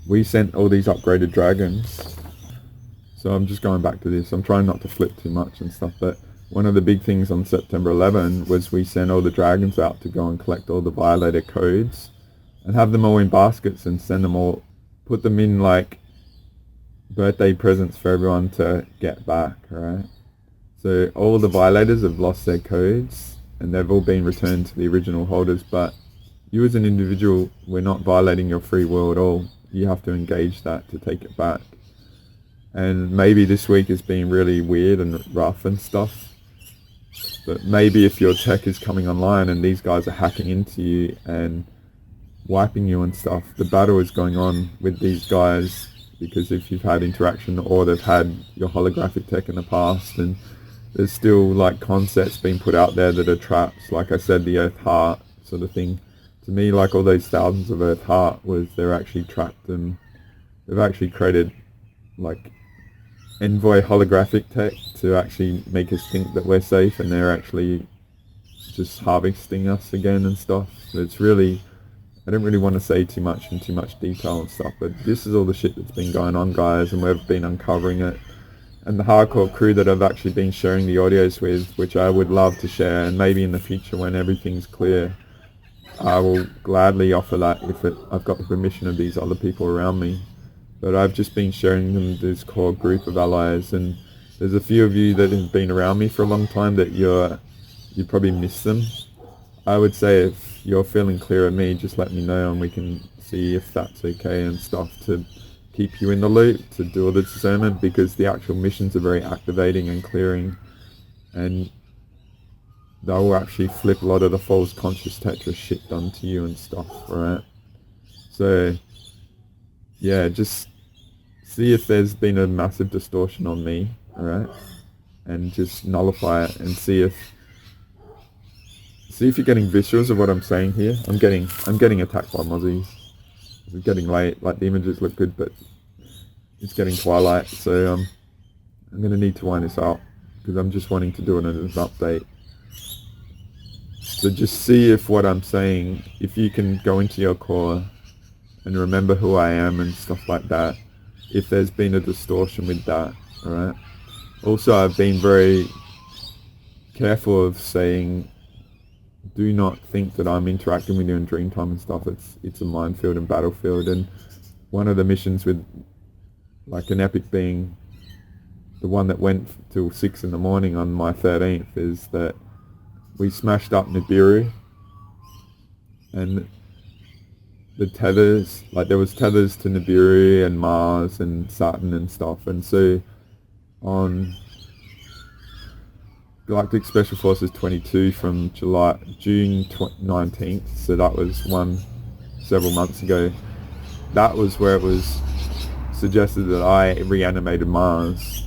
we sent all these upgraded dragons. So I'm just going back to this. I'm trying not to flip too much and stuff, but one of the big things on September 11 was we sent all the dragons out to go and collect all the violator codes and have them all in baskets and send them all, put them in like birthday presents for everyone to get back, right? So all the violators have lost their codes and they've all been returned to the original holders, but you as an individual, we're not violating your free will at all. You have to engage that to take it back. And maybe this week has been really weird and rough and stuff, but maybe if your tech is coming online and these guys are hacking into you and wiping you and stuff, the battle is going on with these guys, because if you've had interaction or they've had your holographic tech in the past, and there's still like concepts being put out there that are traps, like I said, the Earth Heart sort of thing. To me, like all those thousands of Earth Heart was they're actually trapped, and they've actually created like envoy holographic tech to actually make us think that we're safe, and they're actually just harvesting us again and stuff. So it's really, I don't really want to say too much in too much detail and stuff, but this is all the shit that's been going on, guys, and we've been uncovering it. And the hardcore crew that I've actually been sharing the audios with, which I would love to share, and maybe in the future when everything's clear, I will gladly offer that if I've got the permission of these other people around me. But I've just been sharing them this core group of allies, and there's a few of you that have been around me for a long time that you probably miss them. I would say if you're feeling clear of me, just let me know and we can see if that's okay and stuff, to keep you in the loop, to do all the discernment, because the actual missions are very activating and clearing, and they'll actually flip a lot of the false conscious Tetris shit done to you and stuff, alright? So, yeah, just see if there's been a massive distortion on me, alright? And just nullify it and see if you're getting visuals of what I'm saying here. I'm getting attacked by mozzies. It's getting late, like the images look good, but it's getting twilight, so I'm going to need to wind this out, because I'm just wanting to do it as an update. So just see if what I'm saying, if you can go into your core and remember who I am and stuff like that, if there's been a distortion with that, alright? Also, I've been very careful of saying, do not think that I'm interacting with you in dream time and stuff. It's a minefield and battlefield, and one of the missions with like an epic being the one that went till 6 in the morning on my 13th is that we smashed up Nibiru, and the tethers, like there was tethers to Nibiru and Mars and Saturn and stuff, and so on Galactic Special Forces 22 from June 19th, so that was several months ago, that was where it was suggested that I reanimated Mars.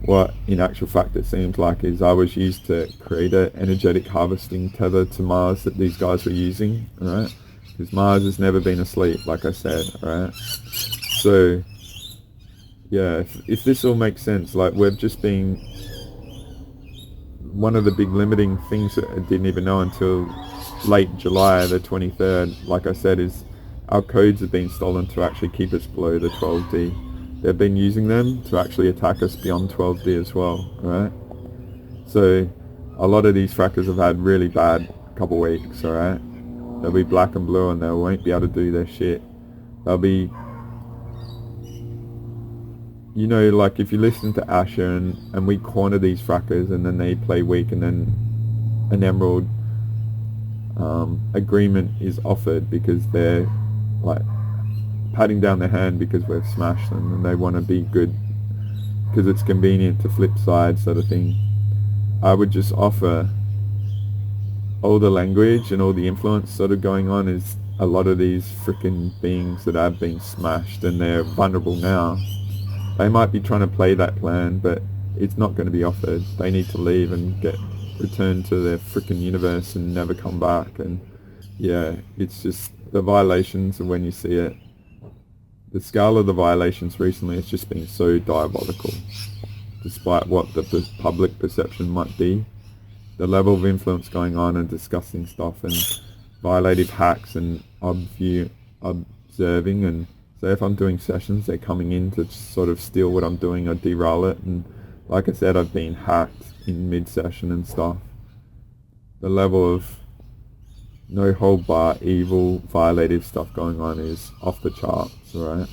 What in actual fact it seems like is I was used to create an energetic harvesting tether to Mars that these guys were using, alright? Because Mars has never been asleep, like I said, alright? So, yeah, if this all makes sense, like we've just been, one of the big limiting things that I didn't even know until late July, the 23rd, like I said, is our codes have been stolen to actually keep us below the 12D. They've been using them to actually attack us beyond 12D as well, alright? So, a lot of these frackers have had really bad couple weeks, alright? They'll be black and blue and they won't be able to do their shit. They'll be, you know, like if you listen to Asher and we corner these frackers and then they play weak, and then an Emerald agreement is offered because they're like patting down their hand because we've smashed them and they want to be good because it's convenient to flip sides, sort of thing. I would just offer all the language and all the influence sort of going on is a lot of these freaking beings that have been smashed and they're vulnerable now. They might be trying to play that plan, but it's not going to be offered. They need to leave and get returned to their freaking universe and never come back. And yeah, it's just the violations, and when you see it, the scale of the violations recently has just been so diabolical, despite what the public perception might be. The level of influence going on and disgusting stuff and violative hacks and observing, and so if I'm doing sessions, they're coming in to sort of steal what I'm doing or derail it, and like I said, I've been hacked in mid-session and stuff. The level of no hold bar evil violative stuff going on is off the charts, right?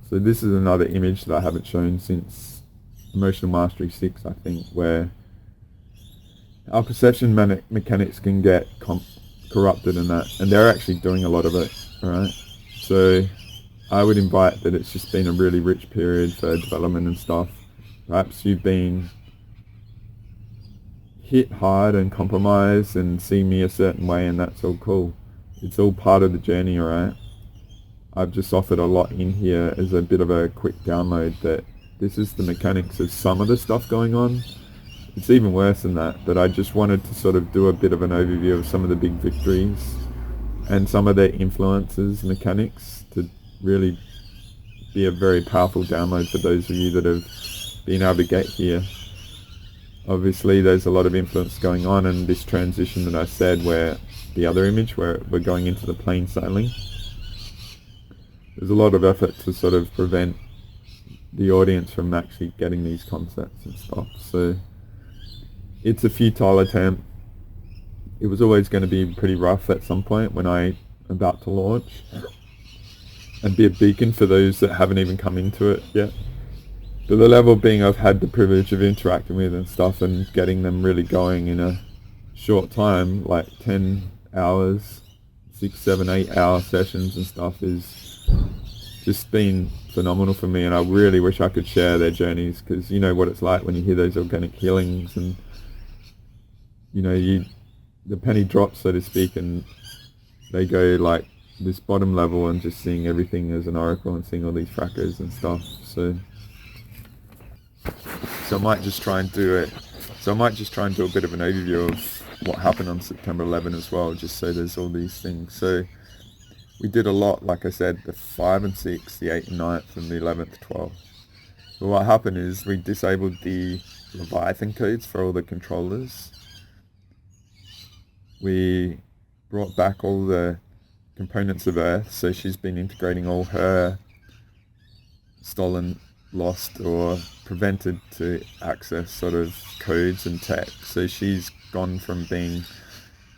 So this is another image that I haven't shown since Emotional Mastery 6, I think, where our perception mechanics can get corrupted in that, and they're actually doing a lot of it, alright? So I would invite that it's just been a really rich period for development and stuff. Perhaps you've been hit hard and compromised and see me a certain way, and that's all cool. It's all part of the journey, alright? I've just offered a lot in here as a bit of a quick download that this is the mechanics of some of the stuff going on. It's even worse than that, but I just wanted to sort of do a bit of an overview of some of the big victories and some of their influences, mechanics, to really be a very powerful download for those of you that have been able to get here. Obviously there's a lot of influence going on, and this transition that I said, where the other image where we're going into the plain sailing, there's a lot of effort to sort of prevent the audience from actually getting these concepts and stuff. So it's a futile attempt. It was always going to be pretty rough at some point when I'm about to launch, and be a beacon for those that haven't even come into it yet. But the level being I've had the privilege of interacting with and stuff and getting them really going in a short time, like 10 hours, 6, 7, 8 hour sessions and stuff, is just been phenomenal for me. And I really wish I could share their journeys, because you know what it's like when you hear those organic healings, and you know, the penny drops, so to speak, and they go like this bottom level and just seeing everything as an oracle and seeing all these frackers and stuff. So I might just try and do it. So I might just try and do a bit of an overview of what happened on September 11 as well, just so there's all these things. So we did a lot, like I said, the 5 and 6, the 8 and 9th, and the 11th, 12th. But what happened is we disabled the Leviathan codes for all the controllers. We brought back all the components of Earth, so she's been integrating all her stolen, lost, or prevented to access sort of codes and tech. So she's gone from being,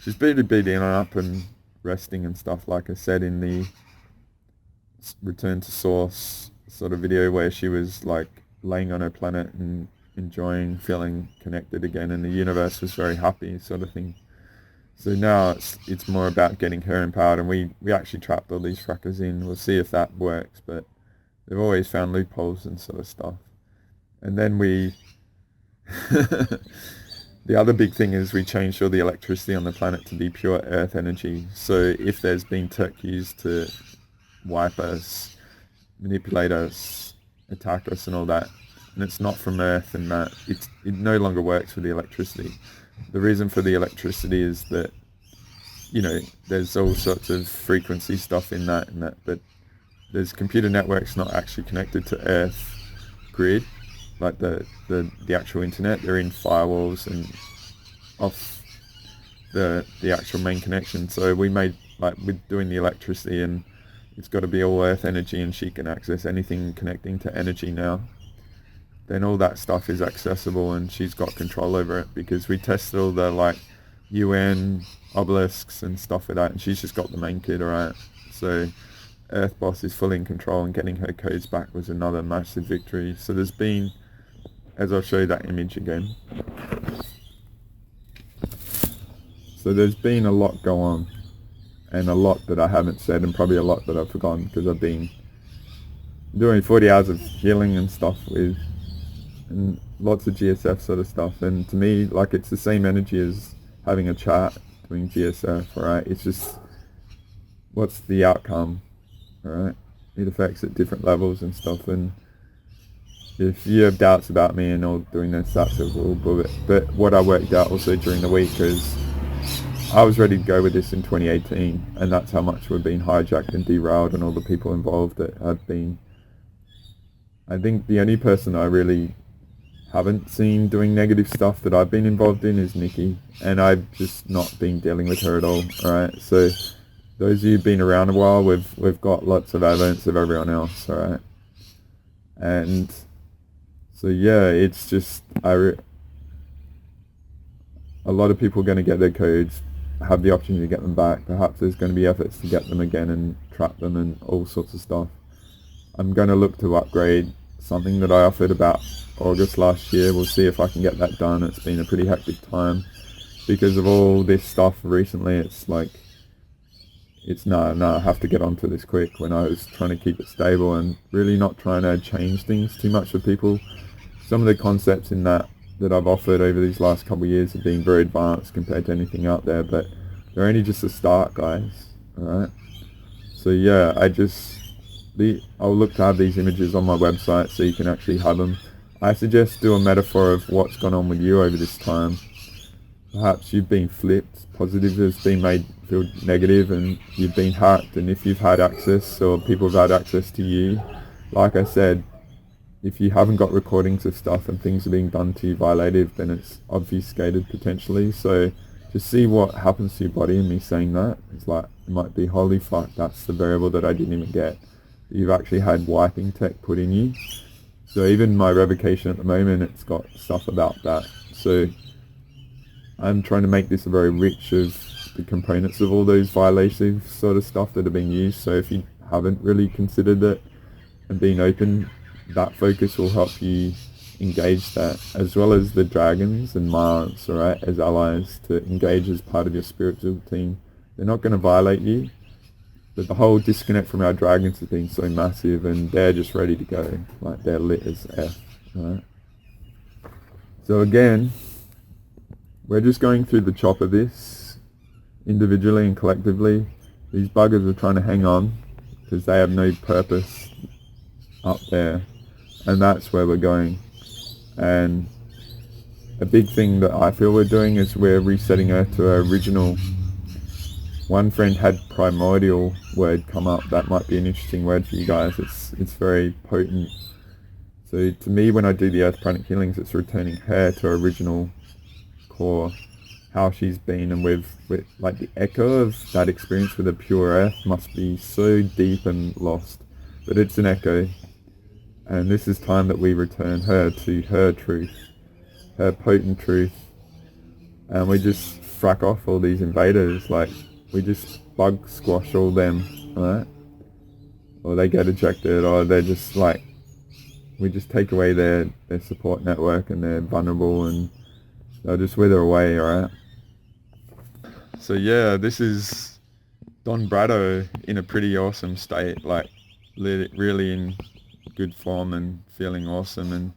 she's been up and resting and stuff, like I said in the return to source sort of video, where she was like laying on her planet and enjoying, feeling connected again, and the universe was very happy, sort of thing. So now it's more about getting her empowered, and we actually trapped all these frackers in. We'll see if that works, but they've always found loopholes and sort of stuff. And then we the other big thing is we changed all the electricity on the planet to be pure Earth energy. So if there's been tech used to wipe us, manipulate us, attack us and all that, and it's not from Earth, and that it no longer works with the electricity. The reason for the electricity is that, you know, there's all sorts of frequency stuff in that, but there's computer networks not actually connected to Earth grid, like the actual internet. They're in firewalls and off the actual main connection. So we made, like, with doing the electricity, and it's got to be all Earth energy, and she can access anything connecting to energy now. Then all that stuff is accessible, and she's got control over it, because we tested all the like UN obelisks and stuff like that, and she's just got the main kid, alright. So Earth Boss is fully in control, and getting her codes back was another massive victory. So there's been, as I'll show you that image again, so there's been a lot go on, and a lot that I haven't said, and probably a lot that I've forgotten, because I've been doing 40 hours of healing and stuff with, and lots of GSF sort of stuff. And to me, like, it's the same energy as having a chat doing GSF, right? It's just, what's the outcome, right? It affects at different levels and stuff. And if you have doubts about me and all doing this, that's a little bit. But what I worked out also during the week is I was ready to go with this in 2018, and that's how much we're being hijacked and derailed, and all the people involved that have been. I think the only person I really haven't seen doing negative stuff that I've been involved in is Nikki, and I've just not been dealing with her at all. Alright, so those of you who've been around a while, we've got lots of evidence of everyone else, alright? And so yeah, it's just, a lot of people are going to get their codes, have the opportunity to get them back. Perhaps there's going to be efforts to get them again and trap them and all sorts of stuff. I'm going to look to upgrade something that I offered about August last year. We'll see if I can get that done. It's been a pretty hectic time because of all this stuff recently. It's like, I have to get onto this quick, when I was trying to keep it stable and really not trying to change things too much for people. Some of the concepts in that I've offered over these last couple of years have been very advanced compared to anything out there, but they're only just a start, guys. Alright? So yeah, I'll look to have these images on my website so you can actually have them. I suggest do a metaphor of what's gone on with you over this time. Perhaps you've been flipped, positive has been made feel negative, and you've been hacked. And if you've had access, or people have had access to you, like I said, if you haven't got recordings of stuff and things are being done to you violative, then it's obfuscated potentially. So just see what happens to your body. And me saying that, it's like, it might be, holy fuck, that's the variable that I didn't even get. You've actually had wiping tech put in you. So even my revocation at the moment, it's got stuff about that. So I'm trying to make this very rich of the components of all those violative sort of stuff that are being used. So if you haven't really considered it and being open, that focus will help you engage that, as well as the dragons and Mars, alright, as allies to engage as part of your spiritual team. They're not going to violate you, but the whole disconnect from our dragons has been so massive, and they're just ready to go. Like, they're lit as F, alright? So again, we're just going through the chop of this, individually and collectively. These buggers are trying to hang on, because they have no purpose up there, and that's where we're going. And a big thing that I feel we're doing is we're resetting Earth to our original. One friend had primordial word come up. That might be an interesting word for you guys. It's very potent. So to me, when I do the Earth pranic healings, it's returning her to her original core, how she's been, and with like the echo of that experience with a pure Earth must be so deep and lost, but it's an echo. And this is time that we return her to her truth, her potent truth, and we just frack off all these invaders. Like, we just bug squash all them, right? Or they get ejected, or they're just like, we just take away their support network, and they're vulnerable, and they'll just wither away, alright? So yeah, this is Don Brado in a pretty awesome state, like really in good form and feeling awesome and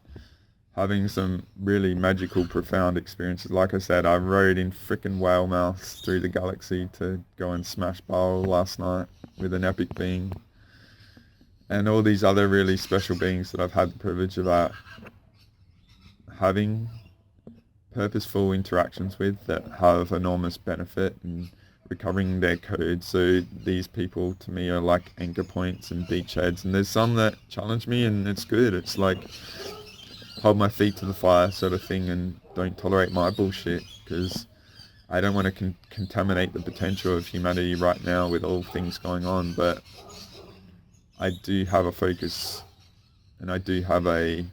having some really magical, profound experiences. Like I said, I rode in frickin' whale mouths through the galaxy to go and smash BAAL last night with an epic being, and all these other really special beings that I've had the privilege of having purposeful interactions with that have enormous benefit and recovering their code. So these people to me are like anchor points and beachheads, and there's some that challenge me, and it's good. It's like hold my feet to the fire sort of thing, and don't tolerate my bullshit, because I don't want to contaminate the potential of humanity right now with all things going on. But I do have a focus, and I do have a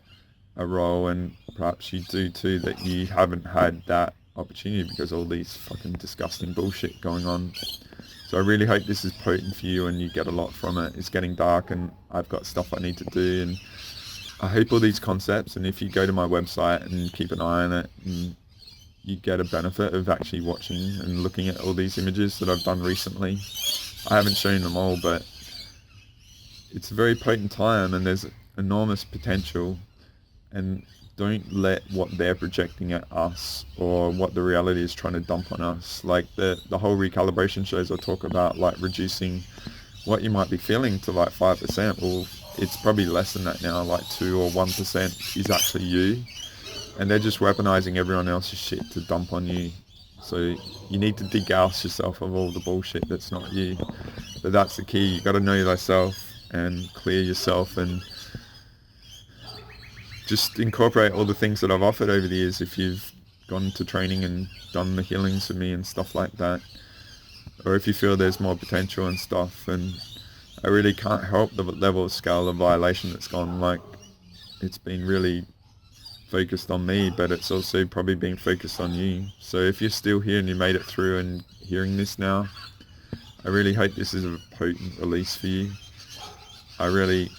role, and perhaps you do too, that you haven't had that opportunity because all these fucking disgusting bullshit going on. So I really hope this is potent for you and you get a lot from it. It's getting dark and I've got stuff I need to do, and I hope all these concepts, and if you go to my website and keep an eye on it, and you get a benefit of actually watching and looking at all these images that I've done recently. I haven't shown them all, but it's a very potent time and there's enormous potential, and don't let what they're projecting at us or what the reality is trying to dump on us. Like the whole recalibration shows I talk about, like reducing what you might be feeling to like 5%. Well, it's probably less than that now, like 2 or 1% is actually you. And they're just weaponizing everyone else's shit to dump on you. So you need to degauss yourself of all the bullshit that's not you. But that's the key. You got to know thyself and clear yourself, and just incorporate all the things that I've offered over the years. If you've gone to training and done the healings with me and stuff like that, or if you feel there's more potential and stuff. And I really can't help the level of scale of violation that's gone. Like, it's been really focused on me, but it's also probably been focused on you. So if you're still here and you made it through and hearing this now, I really hope this is a potent release for you. I really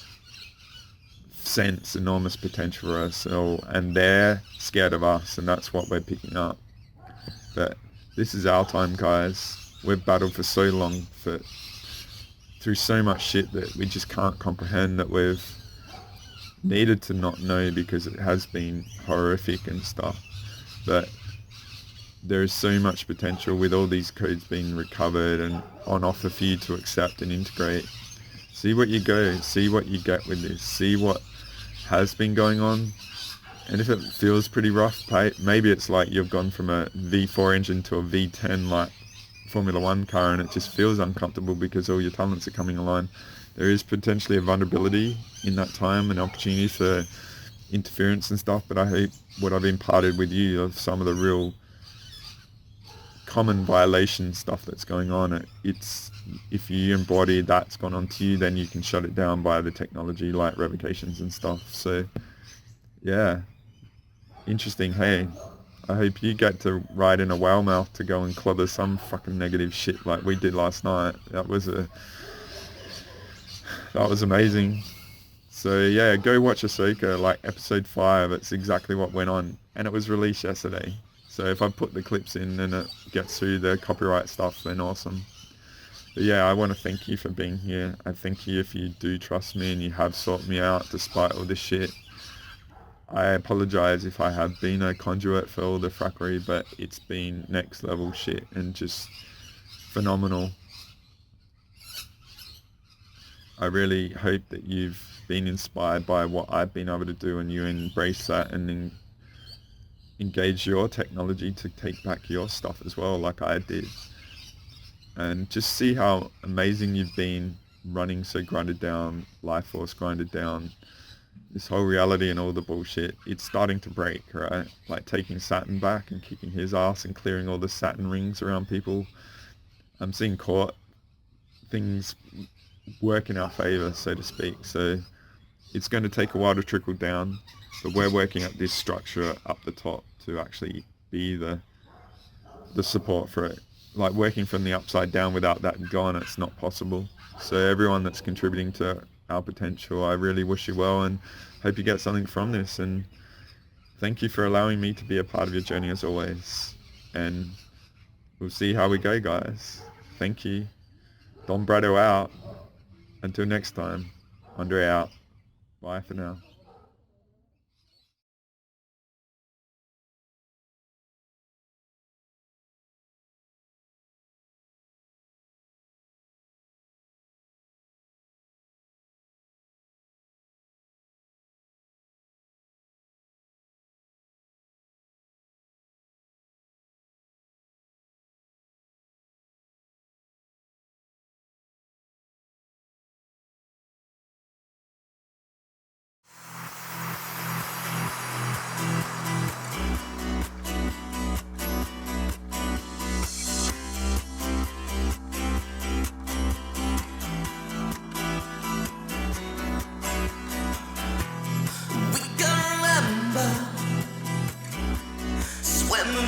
sense enormous potential for us all, and they're scared of us, and that's what we're picking up. But this is our time, guys. We've battled for so long through so much shit that we just can't comprehend, that we've needed to not know because it has been horrific and stuff. But there is so much potential with all these codes being recovered and on offer for you to accept and integrate. See what you go, see what you get with this, see what has been going on. And if it feels pretty rough, maybe it's like you've gone from a V4 engine to a V10 like Formula 1 car, and it just feels uncomfortable because all your talents are coming along. There is potentially a vulnerability in that time, an opportunity for interference and stuff, but I hope what I've imparted with you of some of the real common violation stuff that's going on, it's if you embody that's gone on to you, then you can shut it down by the technology like revocations and stuff. So yeah, interesting. Hey, I hope you get to ride in a whale mouth to go and clobber some fucking negative shit like we did last night. That was amazing. So yeah, go watch Ahsoka, like episode 5. It's exactly what went on, and it was released yesterday. So if I put the clips in and it gets through the copyright stuff, then awesome. But yeah, I want to thank you for being here. I thank you if you do trust me and you have sought me out despite all this shit. I apologize if I have been a conduit for all the frackery, but it's been next level shit and just phenomenal. I really hope that you've been inspired by what I've been able to do, and you embrace that and engage your technology to take back your stuff as well, like I did. And just see how amazing you've been running so grinded down, life force grinded down. This whole reality and all the bullshit, it's starting to break, right? Like taking Saturn back and kicking his ass and clearing all the Saturn rings around people. I'm seeing court things work in our favor, so to speak. So it's going to take a while to trickle down, but we're working at this structure up the top to actually be the support for it. Like working from the upside down without that gone, it's not possible. So everyone that's contributing to our potential, I really wish you well and hope you get something from this. And thank you for allowing me to be a part of your journey as always. And we'll see how we go, guys. Thank you. Don Brado out. Until next time, Andre out. Bye for now.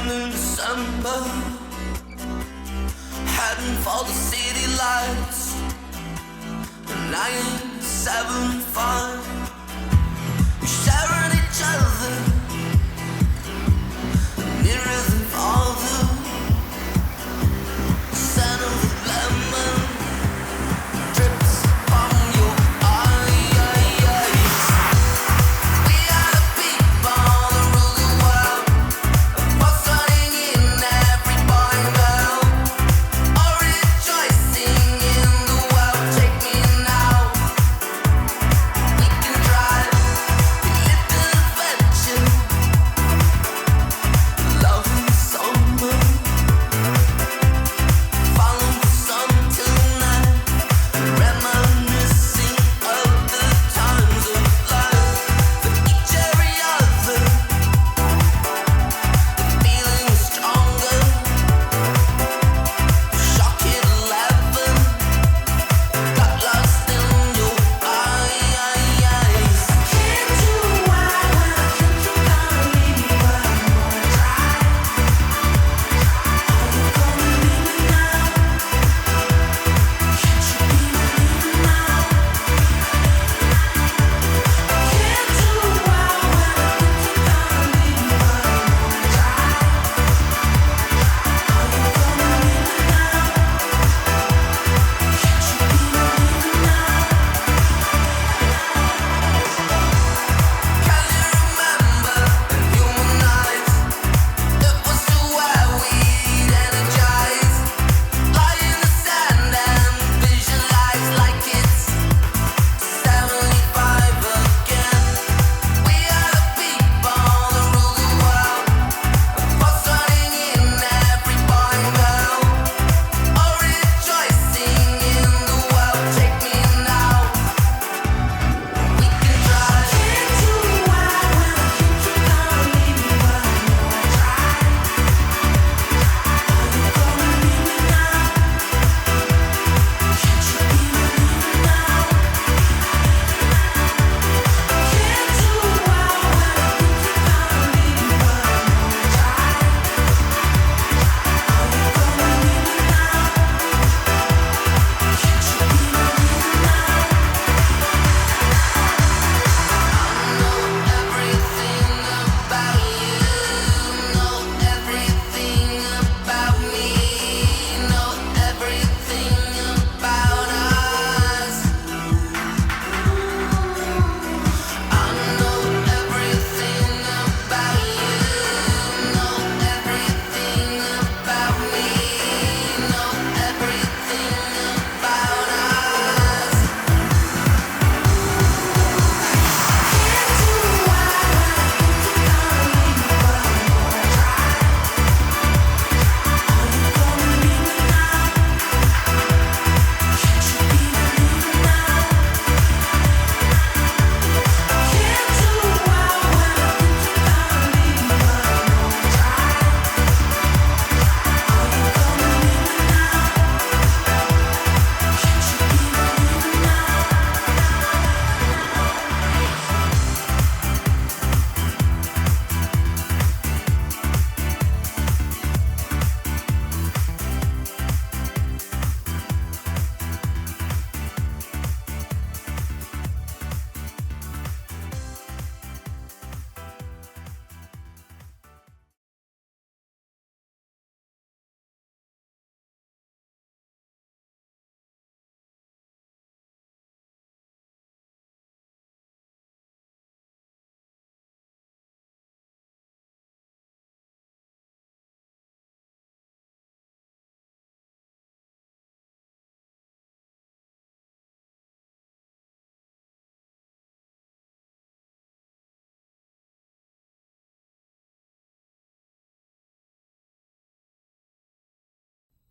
In December, heading for the city lights, 975. We sharing each other, nearer than farther. The scent of the lemon drips from your eyes. We are the people that rule the world. What's running in every boy and girl? All rejoicing in the world. Take me now. We can drive. We live the adventure. Love and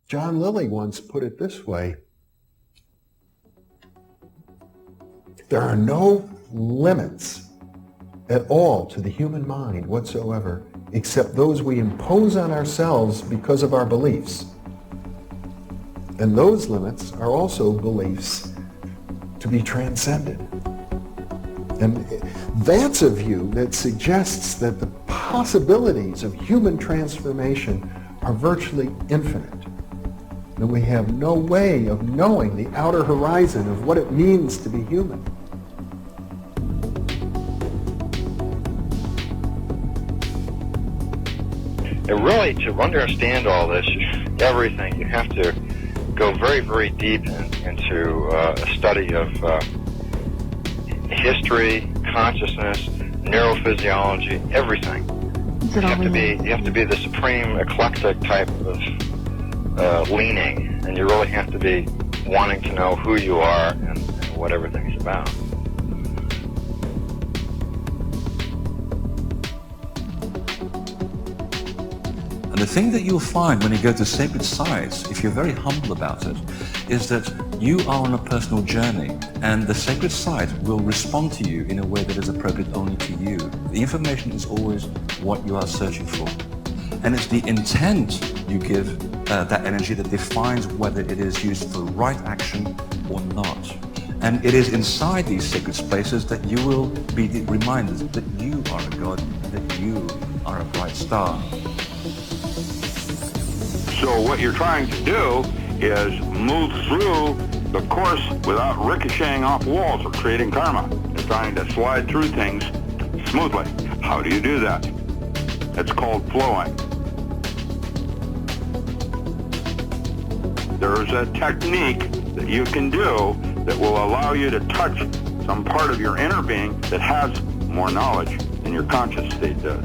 John Lilly once put it this way: there are no limits at all to the human mind whatsoever, except those we impose on ourselves because of our beliefs. And those limits are also beliefs to be transcended. And that's a view that suggests that the possibilities of human transformation are virtually infinite. And we have no way of knowing the outer horizon of what it means to be human. And really, to understand all this, everything, you have to go very, very deep into a study of history, consciousness, neurophysiology, everything. You have to be the supreme eclectic type of leaning, and you really have to be wanting to know who you are and what everything's about. And the thing that you'll find when you go to sacred sites, if you're very humble about it, is that you are on a personal journey, and the sacred site will respond to you in a way that is appropriate only to you. The information is always what you are searching for. And it's the intent you give that energy that defines whether it is used for right action or not. And it is inside these sacred spaces that you will be reminded that you are a god, that you are a bright star. So what you're trying to do is move through the course without ricocheting off walls or creating karma. You're trying to slide through things smoothly. How do you do that? It's called flowing. There's a technique that you can do that will allow you to touch some part of your inner being that has more knowledge than your conscious state does.